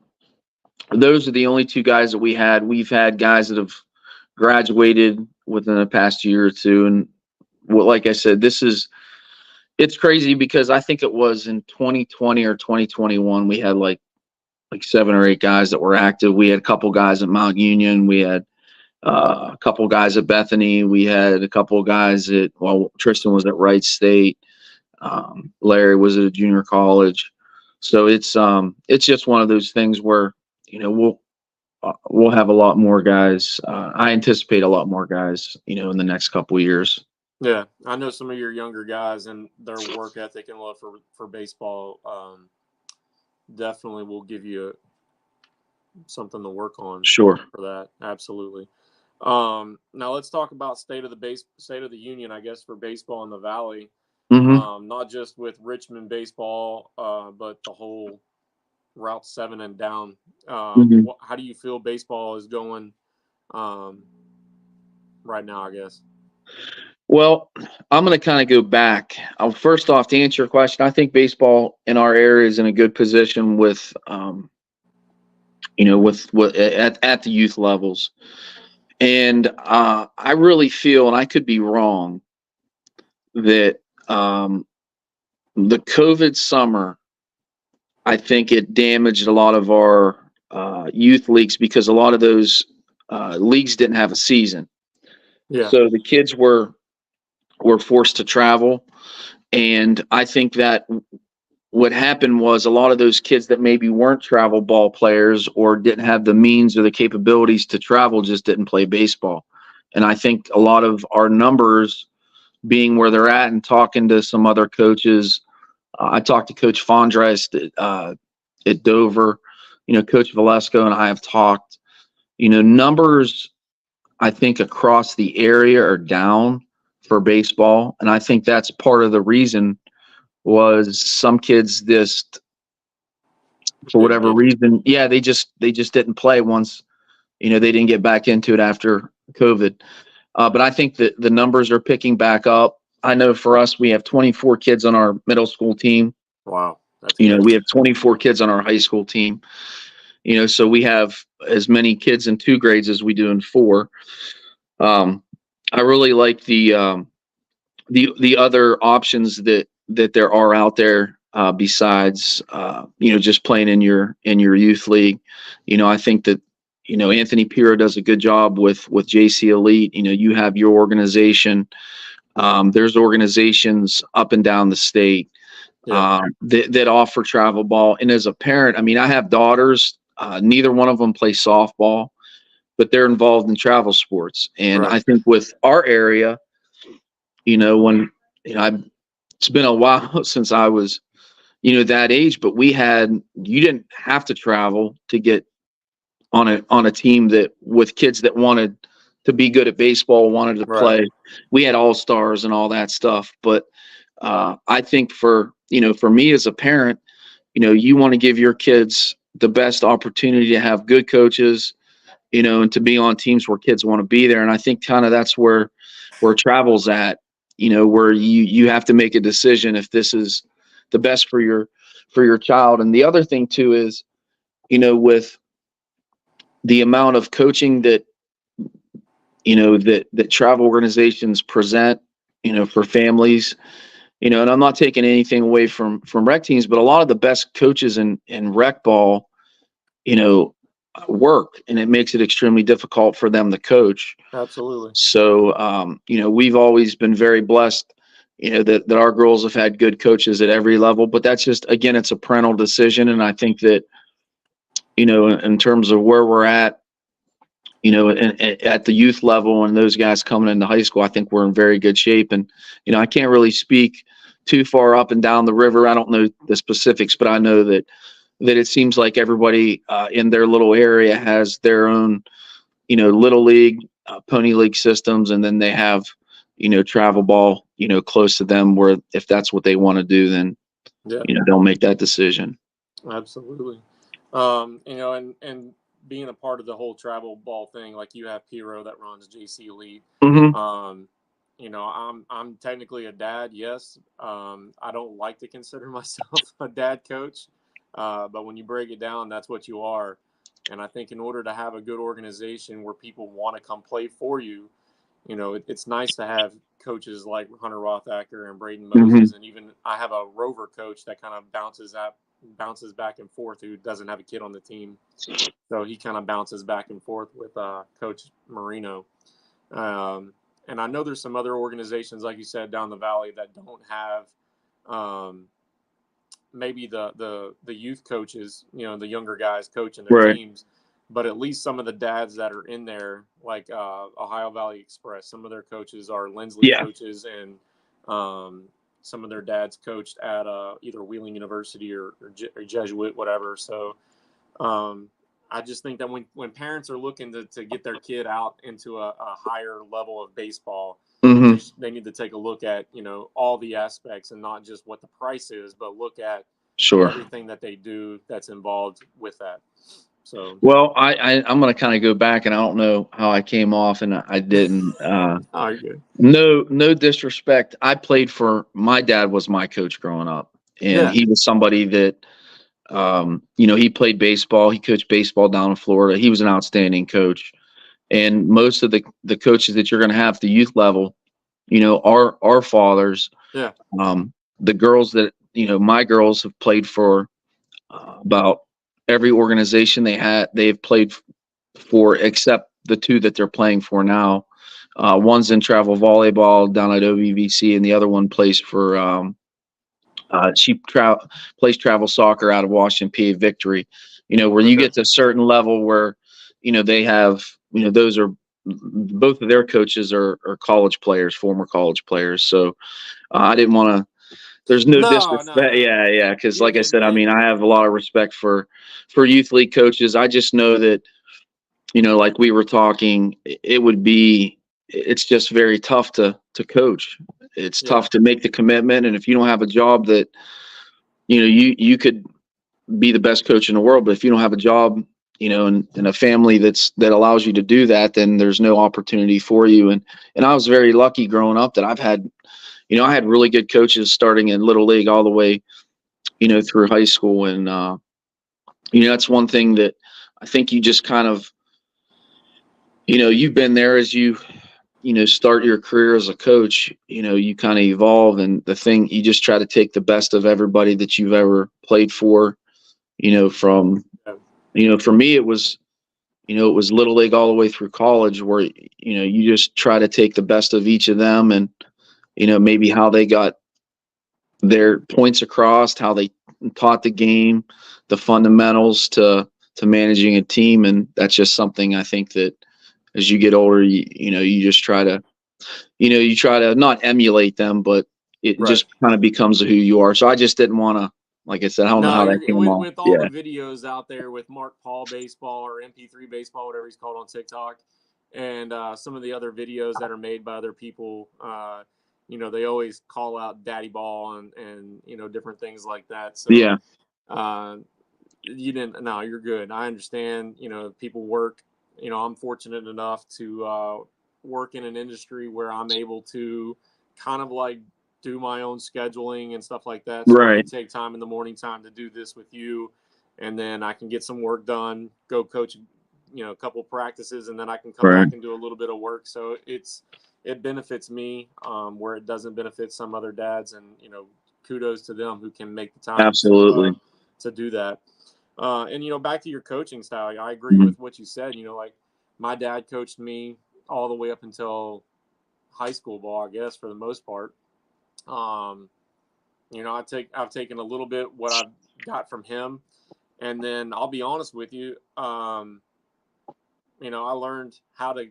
Those are the only two guys that we had. We've had guys that have graduated within the past year or two. And like I said, it's crazy because I think it was in 2020 or 2021, we had like 7 or 8 guys that were active. We had a couple guys at Mount Union. We had a couple guys at Bethany. We had a couple guys Tristan was at Wright State. Larry was at a junior college. So it's just one of those things where, we'll have a lot more guys. I anticipate a lot more guys, in the next couple of years. Yeah, I know some of your younger guys and their work ethic and love for baseball definitely will give you something to work on. Sure. For that, absolutely. Now let's talk about state of the union, I guess, for baseball in the Valley. Mm-hmm. Not just with Richmond baseball, but the whole Route 7 and down. Mm-hmm. How do you feel baseball is going right now, I guess? Well, I'm going to kind of go back. First off, to answer your question, I think baseball in our area is in a good position with at the youth levels. And I really feel, and I could be wrong, that the COVID summer, I think it damaged a lot of our youth leagues because a lot of those leagues didn't have a season. Yeah. So the kids were forced to travel. And I think that what happened was a lot of those kids that maybe weren't travel ball players or didn't have the means or the capabilities to travel just didn't play baseball. And I think a lot of our numbers being where they're at and talking to some other coaches, I talked to Coach Fondrest at Dover, Coach Valesco and I have talked, numbers I think across the area are down for baseball. And I think that's part of the reason was some kids just, for whatever reason, they just didn't play once, they didn't get back into it after COVID. But I think that the numbers are picking back up. I know for us, we have 24 kids on our middle school team. Wow. We have 24 kids on our high school team. So we have as many kids in 2 grades as we do in 4. I really like the other options that there are out there besides just playing in your youth league. I think that Anthony Pira does a good job with JC Elite. You have your organization. There's organizations up and down the state that offer travel ball. And as a parent, I have daughters. Neither one of them play softball, but they're involved in travel sports. And I think with our area, when it's been a while since I was, that age, but you didn't have to travel to get on a team that with kids that wanted to be good at baseball, wanted to play. We had all-stars and all that stuff. But I think for me as a parent, you want to give your kids the best opportunity to have good coaches, and to be on teams where kids want to be there. And I think kind of that's where travel's at, where you have to make a decision if this is the best for your child. And the other thing too is, with the amount of coaching that travel organizations present, for families, and I'm not taking anything away from rec teams, but a lot of the best coaches in rec ball, work, and it makes it extremely difficult for them to coach. Absolutely. So, we've always been very blessed, that our girls have had good coaches at every level, but that's just, again, it's a parental decision. And I think that, in terms of where we're at, and at the youth level and those guys coming into high school, I think we're in very good shape. And, I can't really speak too far up and down the river. I don't know the specifics, but I know that it seems like everybody in their little area has their own, little league, pony league systems. And then they have, travel ball, close to them where if that's what they want to do, then, Yeah, they'll make that decision. absolutely. And being a part of the whole travel ball thing, like you have Piro that runs JC Elite. Mm-hmm. I'm technically a dad. Yes. I don't like to consider myself a dad coach. But when you break it down, that's what you are. And I think in order to have a good organization where people want to come play for you, it's nice to have coaches like Hunter Rothacker and Braden Moses. And even I have a rover coach that kind of bounces back and forth, who doesn't have a kid on the team. So he kind of bounces back and forth with Coach Marino. And I know there's some other organizations, like you said, down the valley that don't have maybe the youth coaches, the younger guys coaching their teams. But at least some of the dads that are in there, like Ohio Valley Express, some of their coaches are Lindsley coaches, and some of their dads coached at either Wheeling University or Jesuit, whatever. So I just think that when parents are looking to get their kid out into a higher level of baseball, they need to take a look at, all the aspects and not just what the price is, but look at everything that they do that's involved with that. So, well, I'm going to kind of go back, and I don't know how I came off, and I didn't. you're good. No disrespect. My dad was my coach growing up, and he was somebody that, he played baseball. He coached baseball down in Florida. He was an outstanding coach. And most of the coaches that you're going to have at the youth level, are fathers. Yeah. The girls that, my girls have played for about every organization they've played for, except the two that they're playing for now. One's in travel volleyball down at OVVC, and the other one plays for, she plays travel soccer out of Washington, PA Victory. Where you get to a certain level where, they have, those are both of their coaches are college players, former college players. So I didn't want to. There's no disrespect. No. Yeah. Because like I said, I mean, I have a lot of respect for youth league coaches. I just know that, like we were talking, it's just very tough to coach. It's tough to make the commitment. And if you don't have a job that, you could be the best coach in the world, but if you don't have a job, in a family that allows you to do that, then there's no opportunity for you. And I was very lucky growing up that I've had, I had really good coaches starting in little league all the way, through high school. And, that's one thing that I think you just kind of, you've been there as you start your career as a coach, you kind of evolve, and the thing, you just try to take the best of everybody that you've ever played for, from, for me, it was little league all the way through college, where, you just try to take the best of each of them, and, maybe how they got their points across, how they taught the game, the fundamentals to managing a team. And that's just something I think that as you get older, you just try to, you try to not emulate them, but it just kind of becomes who you are. So I just didn't want to, like I said, I don't know how that came off. With all the videos out there with Mark Paul baseball or MP3 baseball, whatever he's called on TikTok, and some of the other videos that are made by other people, they always call out daddy ball and different things like that. So you didn't. No, you're good. I understand. People work. I'm fortunate enough to work in an industry where I'm able to kind of like do my own scheduling and stuff like that. So I can take time in the morning time to do this with you, and then I can get some work done, go coach, a couple practices, and then I can come back and do a little bit of work. So it benefits me where it doesn't benefit some other dads, and kudos to them who can make the time to do that. And back to your coaching style, I agree with what you said. Like my dad coached me all the way up until high school ball, I guess, for the most part. I've taken a little bit what I've got from him, and then I'll be honest with you. I learned how to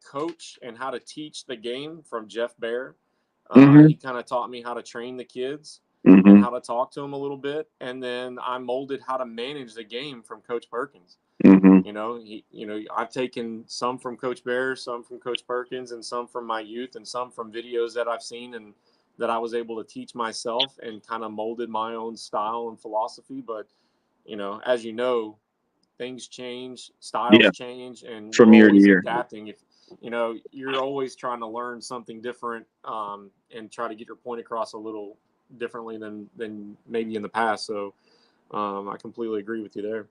coach and how to teach the game from Jeff Bear. Mm-hmm. He kind of taught me how to train the kids Mm-hmm. and how to talk to them a little bit. And then I molded how to manage the game from Coach Perkins. Mm-hmm. I've taken some from Coach Bear, some from Coach Perkins, and some from my youth, and some from videos that I've seen and that I was able to teach myself, and kind of molded my own style and philosophy. But, as you know, things change, styles Yeah. change, and From we're year to always year. adapting. If you're always trying to learn something different, and try to get your point across a little differently than maybe in the past. So I completely agree with you there.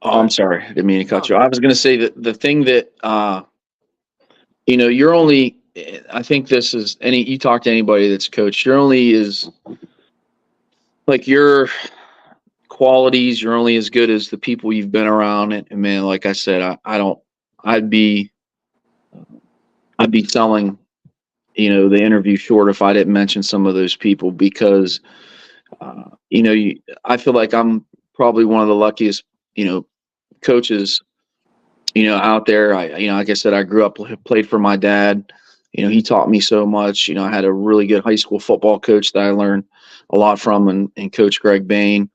I'm sorry, I didn't mean to cut you. No. I was going to say that the thing that you're only. I think this is you talk to anybody that's coached, you're only is like your qualities. You're only as good as the people you've been around. And man, like I said, I'd be selling, the interview short if I didn't mention some of those people, because, I feel like I'm probably one of the luckiest, coaches, out there. Like I said, I grew up, played for my dad. He taught me so much. I had a really good high school football coach that I learned a lot from, and Coach Greg Bain,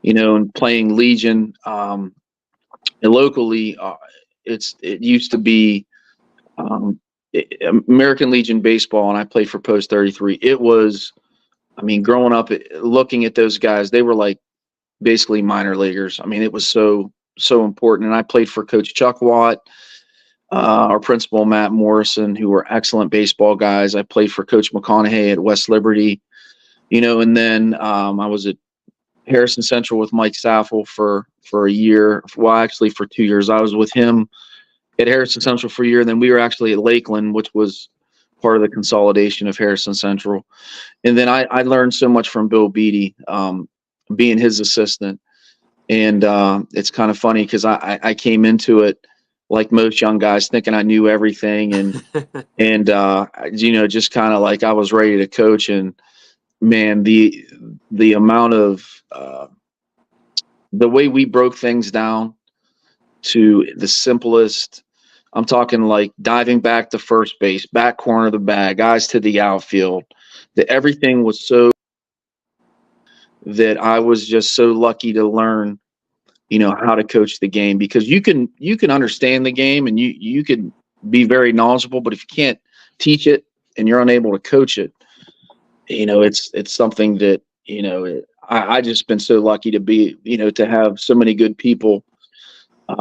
and playing Legion, and locally, it used to be, American Legion baseball, and I played for Post 33. It was, growing up, looking at those guys, they were like basically minor leaguers. It was so important. And I played for Coach Chuck Watt, our principal Matt Morrison, who were excellent baseball guys. I played for Coach McConaughey at West Liberty, and then I was at Harrison Central with Mike Saffel for a year. Well, actually for 2 years. I was with him at Harrison Central for a year. And then we were actually at Lakeland, which was part of the consolidation of Harrison Central. And then I learned so much from Bill Beatty, being his assistant. And it's kind of funny because I came into it like most young guys, thinking I knew everything, and just kind of like I was ready to coach. And man, the amount of the way we broke things down to the simplest. I'm talking like diving back to first base, back corner of the bag, guys to the outfield. That everything was so that I was just so lucky to learn, how to coach the game, because you can understand the game and you can be very knowledgeable, but if you can't teach it and you're unable to coach it, it's something that, I just been so lucky to be, to have so many good people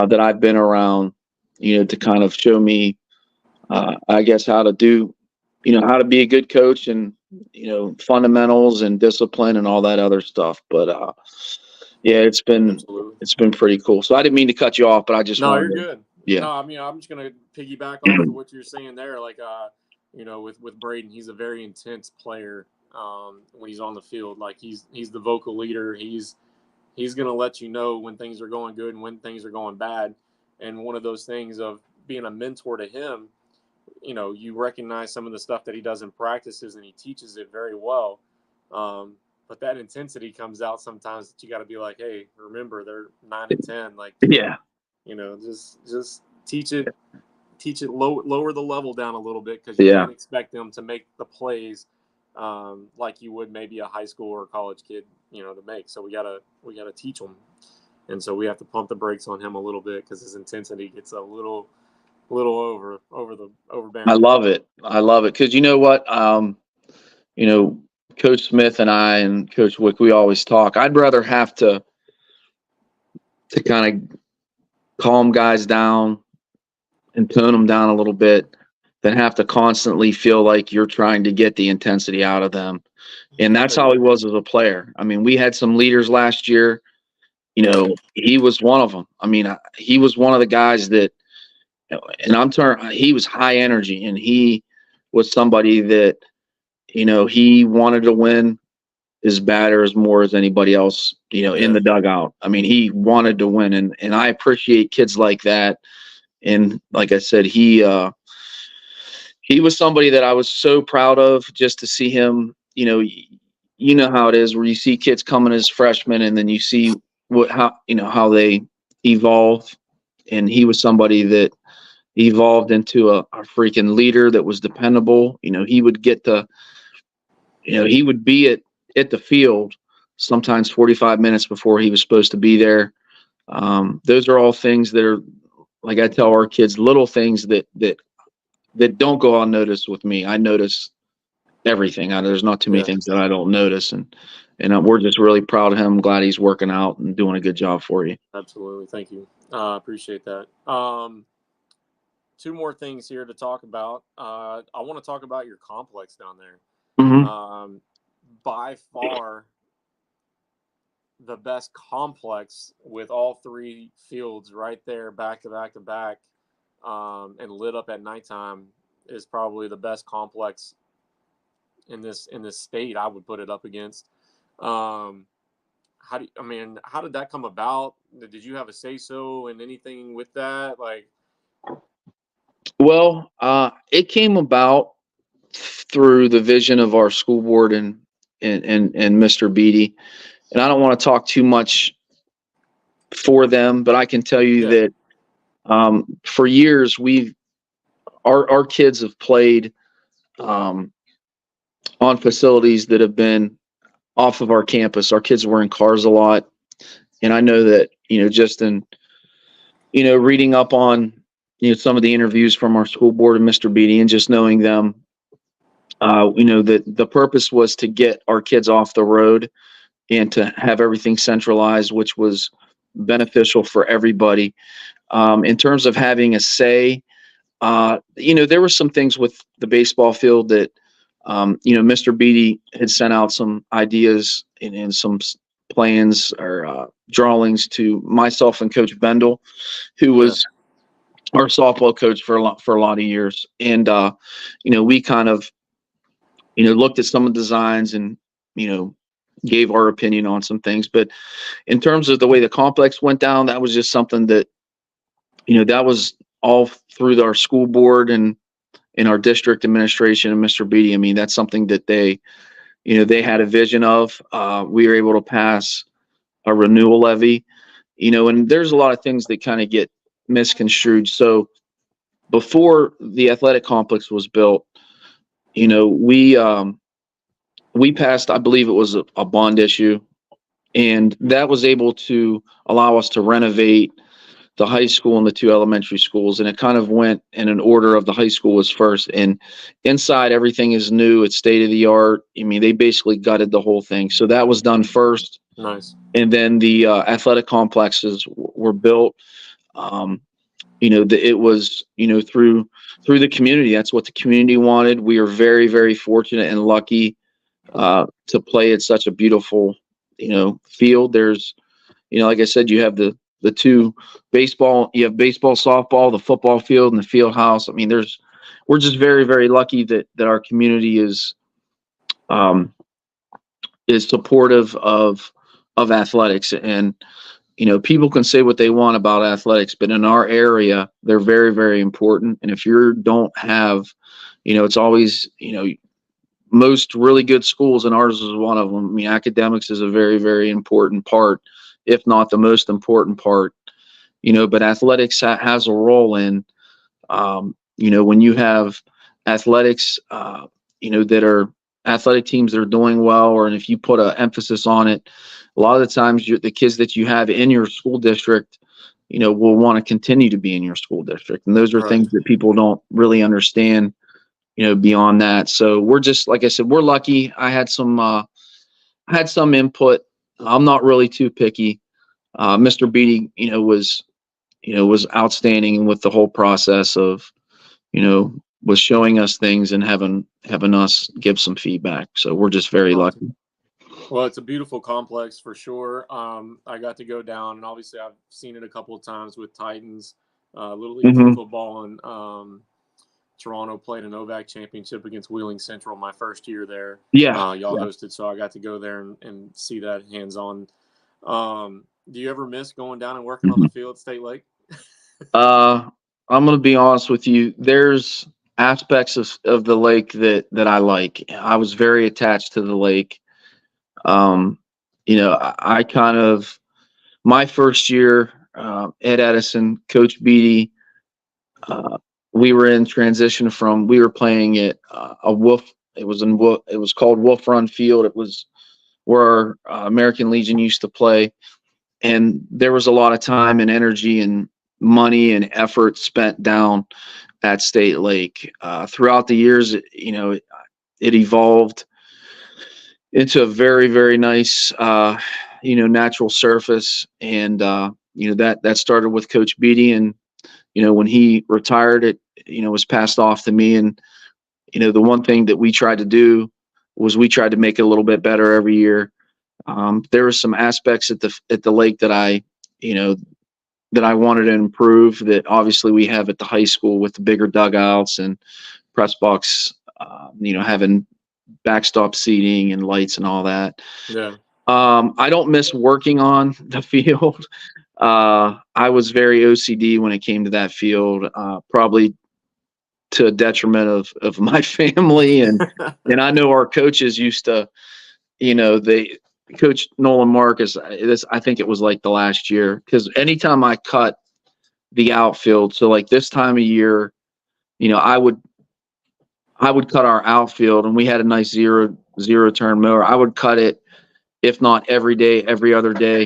that I've been around, to kind of show me, I guess, how to do, how to be a good coach, and, fundamentals and discipline and all that other stuff. But yeah, it's been pretty cool. So I didn't mean to cut you off, but I just No, wanted you're good. Yeah. No, I'm just gonna piggyback off of what you're saying there. Like, with Braden, he's a very intense player. When he's on the field, like he's the vocal leader. He's gonna let you know when things are going good and when things are going bad. And one of those things of being a mentor to him, you recognize some of the stuff that he does in practices, and he teaches it very well. But that intensity comes out sometimes that you got to be like, hey, remember they're 9 and 10. Like, Yeah. Just teach it, lower the level down a little bit, because you can't expect them to make the plays like you would maybe a high school or college kid, to make. So we gotta teach them, and so we have to pump the brakes on him a little bit, because his intensity gets a little overbearing. I love it because you know what, Coach Smith and I and Coach Wick, we always talk. I'd rather have to kind of calm guys down and tone them down a little bit than have to constantly feel like you're trying to get the intensity out of them. And that's how he was as a player. We had some leaders last year. He was one of them. He was one of the guys that, and he was high energy, and he was somebody that, he wanted to win as bad or as more as anybody else, in the dugout. He wanted to win, and I appreciate kids like that. And like I said, he was somebody that I was so proud of, just to see him. How it is where you see kids coming as freshmen, and then you see how they evolve, and he was somebody that evolved into a freaking leader that was dependable. He would get to, he would be at the field sometimes 45 minutes before he was supposed to be there. Those are all things that are, like I tell our kids, little things that don't go unnoticed with me. I notice everything. There's not too many things that I don't notice, and we're just really proud of him. I'm glad he's working out and doing a good job for you. Absolutely. Thank you. Appreciate that. Two more things here to talk about. I want to talk about your complex down there. Mm-hmm. By far the best complex, with all three fields right there back to back to back, and lit up at nighttime, is probably the best complex in this state. I would put it up against. How did that come about? Did you have a say so in anything with that? Well, it came about through the vision of our school board and Mr. Beatty. And I don't want to talk too much for them, but I can tell you that for years our kids have played on facilities that have been off of our campus. Our kids were in cars a lot, and I know that just in reading up on some of the interviews from our school board and Mr. Beatty, and just knowing them, that the purpose was to get our kids off the road and to have everything centralized, which was beneficial for everybody. In terms of having a say, there were some things with the baseball field that, Mr. Beatty had sent out some ideas and some plans or drawings to myself and Coach Bendel, who was our softball coach for a lot of years. And, we kind of, looked at some of the designs and, gave our opinion on some things. But in terms of the way the complex went down, that was just something that, that was all through our school board and in our district administration and Mr. Beatty. I mean, that's something that they had a vision of. We were able to pass a renewal levy, and there's a lot of things that kind of get misconstrued. So before the athletic complex was built, we passed, I believe it was a bond issue, and that was able to allow us to renovate the high school and the two elementary schools. And it kind of went in an order of the high school was first, and inside everything is new. It's state of the art. I mean, they basically gutted the whole thing. So that was done first. Nice. And then the athletic complexes were built. It was, through the community. That's what the community wanted. We are very, very fortunate and lucky to play at such a beautiful, field. There's, like I said, you have the two baseball, you have baseball, softball, the football field, and the field house. I mean, we're just very, very lucky that our community is supportive of athletics. And, people can say what they want about athletics, but in our area, they're very, very important. And if you don't have, it's always, most really good schools, and ours is one of them. I mean, academics is a very, very important part, if not the most important part, but athletics has a role in, when you have athletics, that are athletic teams that are doing well, and if you put an emphasis on it, a lot of the times the kids that you have in your school district, will want to continue to be in your school district. And those are things that people don't really understand, beyond that. So we're just, like I said, we're lucky. I had some input. I'm not really too picky. Mr. Beatty, was outstanding with the whole process of, was showing us things and having us give some feedback. So we're just very lucky. Well, it's a beautiful complex for sure. I got to go down, and obviously I've seen it a couple of times with Titans, Little League football, and Toronto played an OVAC championship against Wheeling Central my first year there. Y'all hosted, so I got to go there and see that hands-on. Do you ever miss going down and working on the field at State Lake? I'm going to be honest with you. There's aspects of the lake that I like. I was very attached to the lake. I kind of, my first year Ed Edison, Coach Beatty. We were in transition from, we were playing at a Wolf. It was called Wolf Run Field. It was where our American Legion used to play. And there was a lot of time and energy and money and effort spent down at State Lake. Throughout the years, it evolved into a very, very nice, natural surface. And, that started with Coach Beatty. And, when he retired, it, was passed off to me. And, the one thing that we tried to do was we tried to make it a little bit better every year. There were some aspects at the lake that I wanted to improve, that obviously we have at the high school with the bigger dugouts and press box, having backstop seating and lights and all that. Yeah. I don't miss working on the field. I was very OCD when it came to that field, probably to a detriment of my family. And I know our coaches used to, Coach Nolan Marcus, I think it was like the last year, because anytime I cut the outfield, so like this time of year, I would cut our outfield, and we had a nice zero turn mower. I would cut it, if not every day, every other day.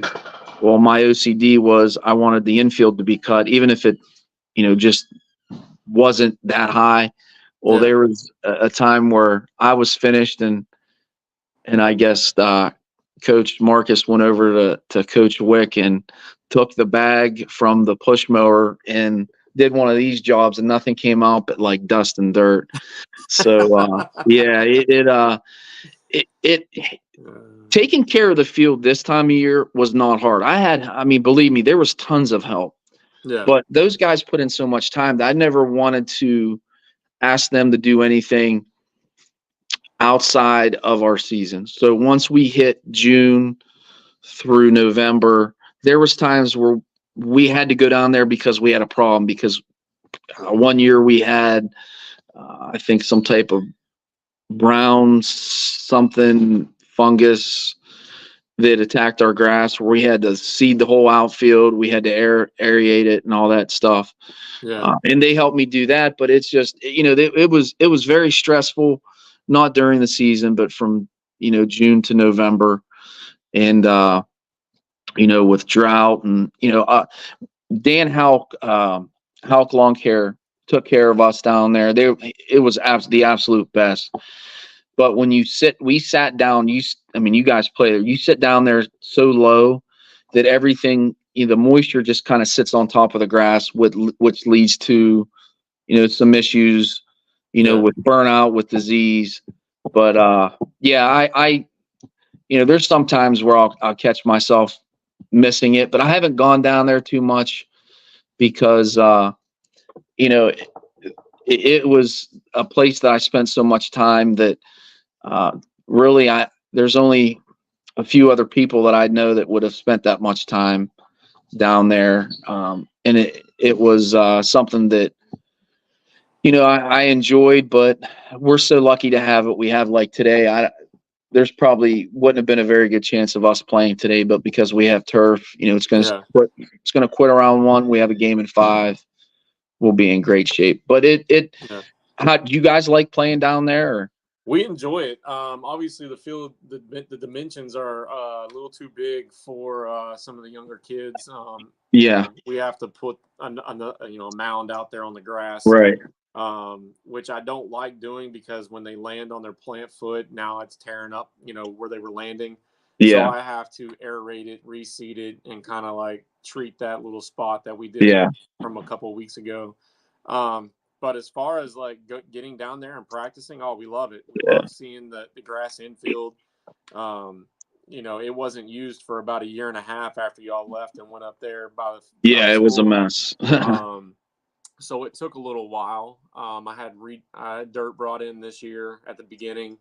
Well, my OCD was I wanted the infield to be cut, even if it, just wasn't that high. Well, there was a time where I was finished, and I guess Coach Marcus went over to Coach Wick and took the bag from the push mower and did one of these jobs, and nothing came out but like dust and dirt. So taking care of the field this time of year was not hard. Believe me, there was tons of help. Yeah. But those guys put in so much time that I never wanted to ask them to do anything outside of our season. So once we hit June through November, there was times where we had to go down there because we had a problem, because one year we had, I think, some type of brown something fungus that attacked our grass, where we had to seed the whole outfield. We had to aerate it and all that stuff. Yeah. And they helped me do that. But it's just, it was very stressful, not during the season, but from, June to November. And, with drought and, Dan Houck Lawn Care took care of us down there. It was the absolute best. But when we sat down, you guys play, you sit down there so low that everything, the moisture just kind of sits on top of the grass, which leads to, some issues, with burnout, with disease. But, I there's some times where I'll catch myself missing it, but I haven't gone down there too much because, it was a place that I spent so much time that, really, there's only a few other people that I know that would have spent that much time down there. And it was something that, I enjoyed, but we're so lucky to have what we have. Like today, there's probably wouldn't have been a very good chance of us playing today, but because we have turf, it's going to quit around 1. We have a game in 5. We'll be in great shape. But how do you guys like playing down there? Or? We enjoy it. Obviously, the field, the dimensions are a little too big for some of the younger kids. We have to put a mound out there on the grass, right? Which I don't like doing, because when they land on their plant foot, now it's tearing up, where they were landing. Yeah. So I have to aerate it, reseed it, and kind of like treat that little spot that we did from a couple of weeks ago. But as far as like getting down there and practicing, we love it. We love seeing the grass infield. It wasn't used for about 1.5 years after y'all left and went up there by the it was a mess. So it took a little while. I had dirt brought in this year at the beginning.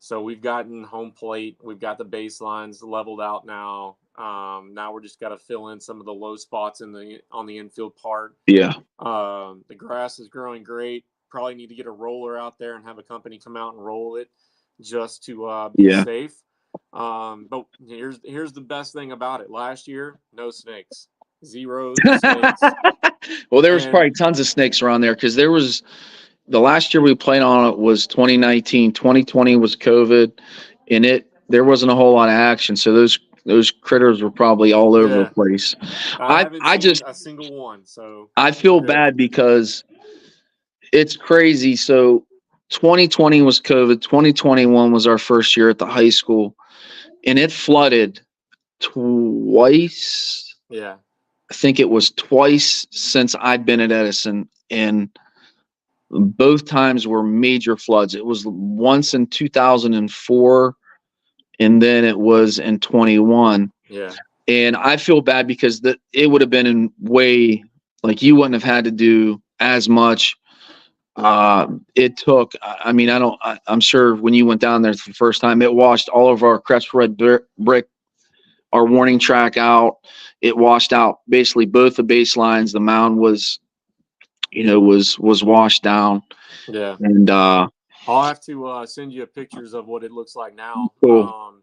So we've gotten home plate. We've got the baselines leveled out now. Now we're just got to fill in some of the low spots on the infield part. Yeah. The grass is growing great. Probably need to get a roller out there and have a company come out and roll it just to be safe. But here's the best thing about it. Last year, no snakes. zeros, and snakes. Well, there was probably tons of snakes around there because there was the last year we played on it was 2019. 2020 was COVID, and there wasn't a whole lot of action. So those critters were probably all over the place. I haven't seen a single one. So I feel bad because it's crazy. So 2020 was COVID. 2021 was our first year at the high school, and it flooded twice. Yeah. I think it was twice since I've been at Edison, and both times were major floods. It was once in 2004, and then it was in 21. Yeah. And I feel bad because it would have been in way, like, you wouldn't have had to do as much. It took, I mean, I'm sure when you went down there for the first time, it washed all of our crest red brick, our warning track out. It washed out basically both the baselines. The mound was washed down. Yeah. And I'll have to send you pictures of what it looks like now. Cool.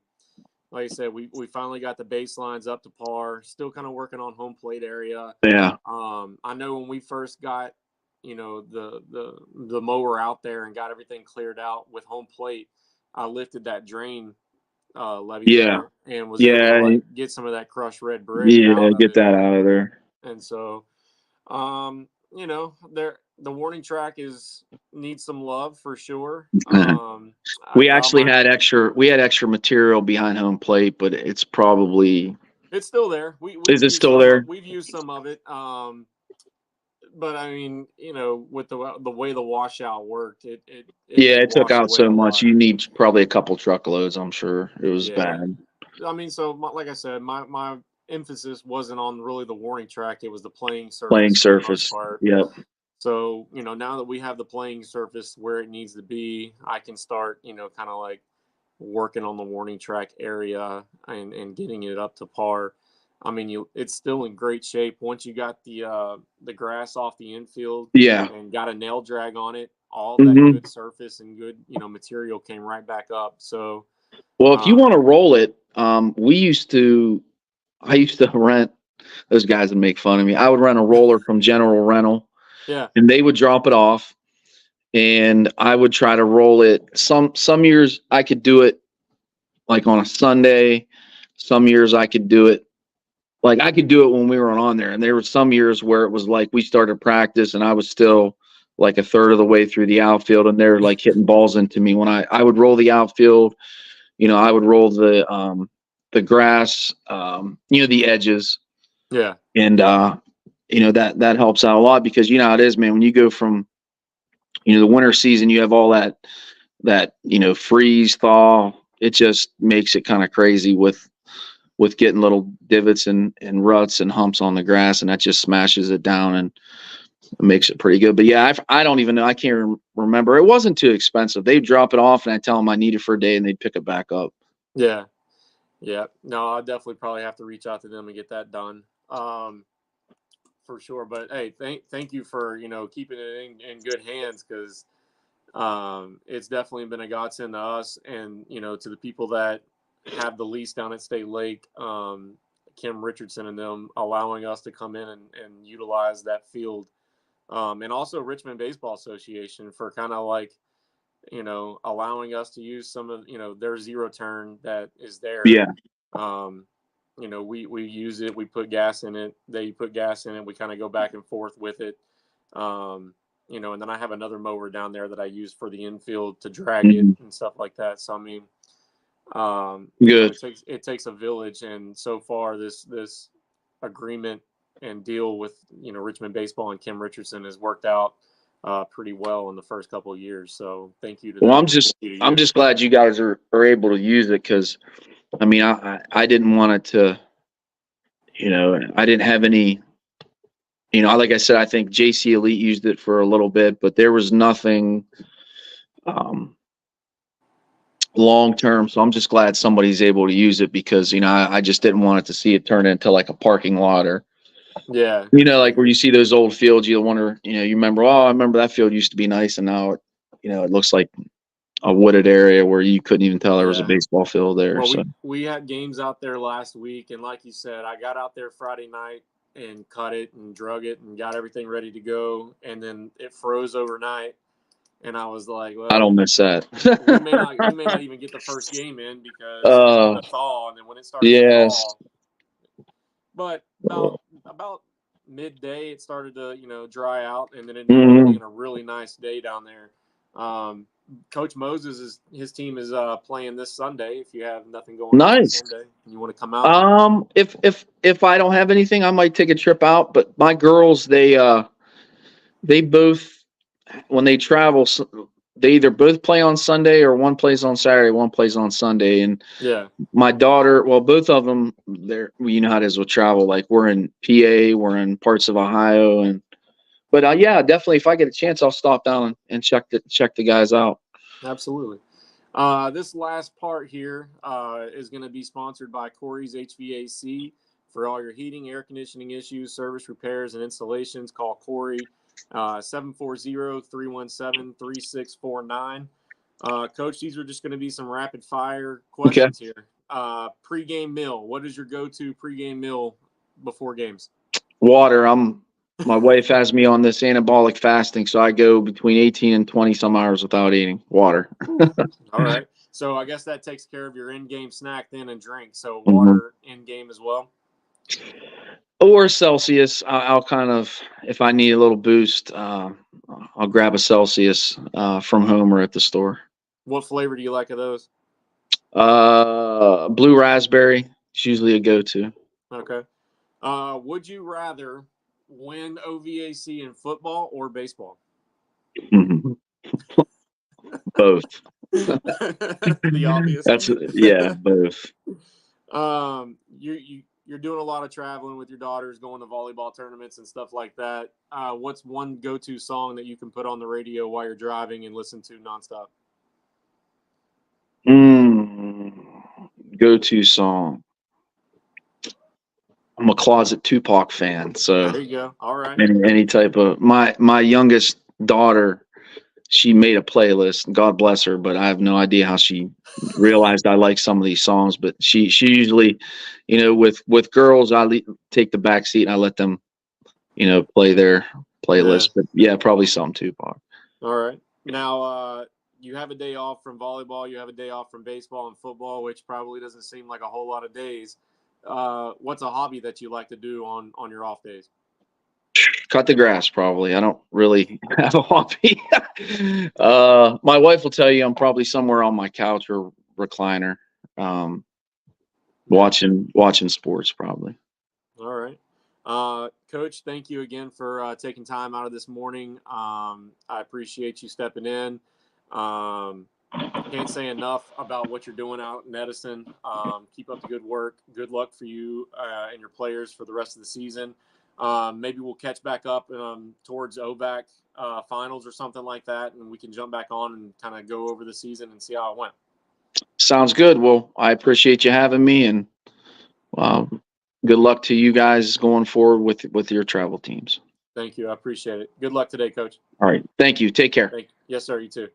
Like I said, we finally got the baselines up to par. Still kind of working on home plate area. Yeah. I know when we first got, the mower out there and got everything cleared out with home plate, I lifted that drain levee there and was able to, like, get some of that crushed red brick. Get that out of there. And so, the warning track needs some love for sure. We had extra material behind home plate, but it's still there. Is it still there? We've used some of it. But I mean, with the way the washout worked, it took out so much. You need probably a couple truckloads. I'm sure it was bad. I mean, so like I said, my emphasis wasn't on really the warning track; it was the playing surface. Yep. So now that we have the playing surface where it needs to be, I can start kind of like working on the warning track area and getting it up to par. I mean, it's still in great shape. Once you got the grass off the infield, and got a nail drag on it, all that good surface and good material came right back up. So, well, if you want to roll it, I used to rent. Those guys would make fun of me. I would rent a roller from General Rental, and they would drop it off, and I would try to roll it. Some years I could do it like on a Sunday. Some years I could do it. Like, I could do it when we were on there, and there were some years where it was like we started practice and I was still like a third of the way through the outfield, and they're like hitting balls into me. When I would roll the outfield, I would roll the grass, the edges. Yeah. And that helps out a lot because how it is, man. When you go from the winter season, you have all that freeze thaw. It just makes it kind of crazy with getting little divots and ruts and humps on the grass, and that just smashes it down and makes it pretty good. But yeah, I don't even know. I can't remember. It wasn't too expensive. They'd drop it off and I tell them I need it for a day and they'd pick it back up. Yeah. Yeah. No, I'll definitely probably have to reach out to them and get that done. For sure. But hey, thank you for, keeping it in good hands. Cause, it's definitely been a godsend to us and, to the people that have the lease down at State Lake, Kim Richardson and them allowing us to come in and utilize that field. And also Richmond Baseball Association for kind of like, allowing us to use some of, their zero turn that is there. Yeah. We use it, we put gas in it, they put gas in it, we kind of go back and forth with it. And then I have another mower down there that I use for the infield to drag it and stuff like that. So, I mean, good. It takes a village, and so far this agreement and deal with Richmond Baseball and Kim Richardson has worked out pretty well in the first couple of years. So thank you to them. I'm just glad you guys are able to use it because I mean I didn't want it to I didn't have any like I said, I think JC Elite used it for a little bit, but there was nothing long term. So I'm just glad somebody's able to use it because I just didn't want it to see it turn into like a parking lot or like where you see those old fields, you wonder, you remember, I remember that field used to be nice, and now it looks like a wooded area where you couldn't even tell there was a baseball field there. Well, so we had games out there last week, and like you said, I got out there Friday night and cut it and drug it and got everything ready to go. And then it froze overnight. And I was like, well, I don't miss that. we may not even get the first game in because it's going to thaw. And then when it started to thaw, but about midday, it started to, dry out, and then it ended up being a really nice day down there. Coach Moses his team is playing this Sunday. If you have nothing going on this Sunday, and you want to come out. If I don't have anything, I might take a trip out. But my girls, they both, when they travel, they either both play on Sunday or one plays on Saturday, one plays on Sunday. And my daughter, well, both of them, you know how it is with travel. Like we're in PA, we're in parts of Ohio, but yeah, definitely. If I get a chance, I'll stop down and check the guys out. Absolutely. This last part here is going to be sponsored by Corey's HVAC. For all your heating, air conditioning issues, service repairs, and installations, call Corey 740-317-3649. Coach, these are just going to be some rapid fire questions here. Pre-game meal. What is your go-to pre-game meal before games? Water. My wife has me on this anabolic fasting, so I go between 18 and 20 some hours without eating. Water. All right. So I guess that takes care of your in-game snack then and drink. So water in-game as well? Or Celsius. I'll kind of, if I need a little boost, I'll grab a Celsius from home or at the store. What flavor do you like of those? Blue raspberry. It's usually a go-to. Okay. Would you rather win OVAC in football or baseball? Both. The obvious. Both. You're doing a lot of traveling with your daughters, going to volleyball tournaments and stuff like that. What's one go-to song that you can put on the radio while you're driving and listen to nonstop? Go-to song. I'm a closet Tupac fan, so there you go. All right. Any type of my youngest daughter, she made a playlist. God bless her, but I have no idea how she realized I like some of these songs. But she usually, with girls, I take the back seat and I let them, play their playlist. But yeah, probably some Tupac. All right. Now, you have a day off from volleyball. You have a day off from baseball and football, which probably doesn't seem like a whole lot of days. What's a hobby that you like to do on your off days? Cut the grass, probably. I don't really have a hobby. My wife will tell you I'm probably somewhere on my couch or recliner, watching sports, probably. All right. Coach, thank you again for taking time out of this morning. I appreciate you stepping in. Can't say enough about what you're doing out in Edison. Keep up the good work. Good luck for you and your players for the rest of the season. Maybe we'll catch back up towards OVAC finals or something like that, and we can jump back on and kind of go over the season and see how it went. Sounds good. Well, I appreciate you having me, and good luck to you guys going forward with your travel teams. Thank you. I appreciate it. Good luck today, Coach. All right. Thank you. Take care. Yes, sir. You too.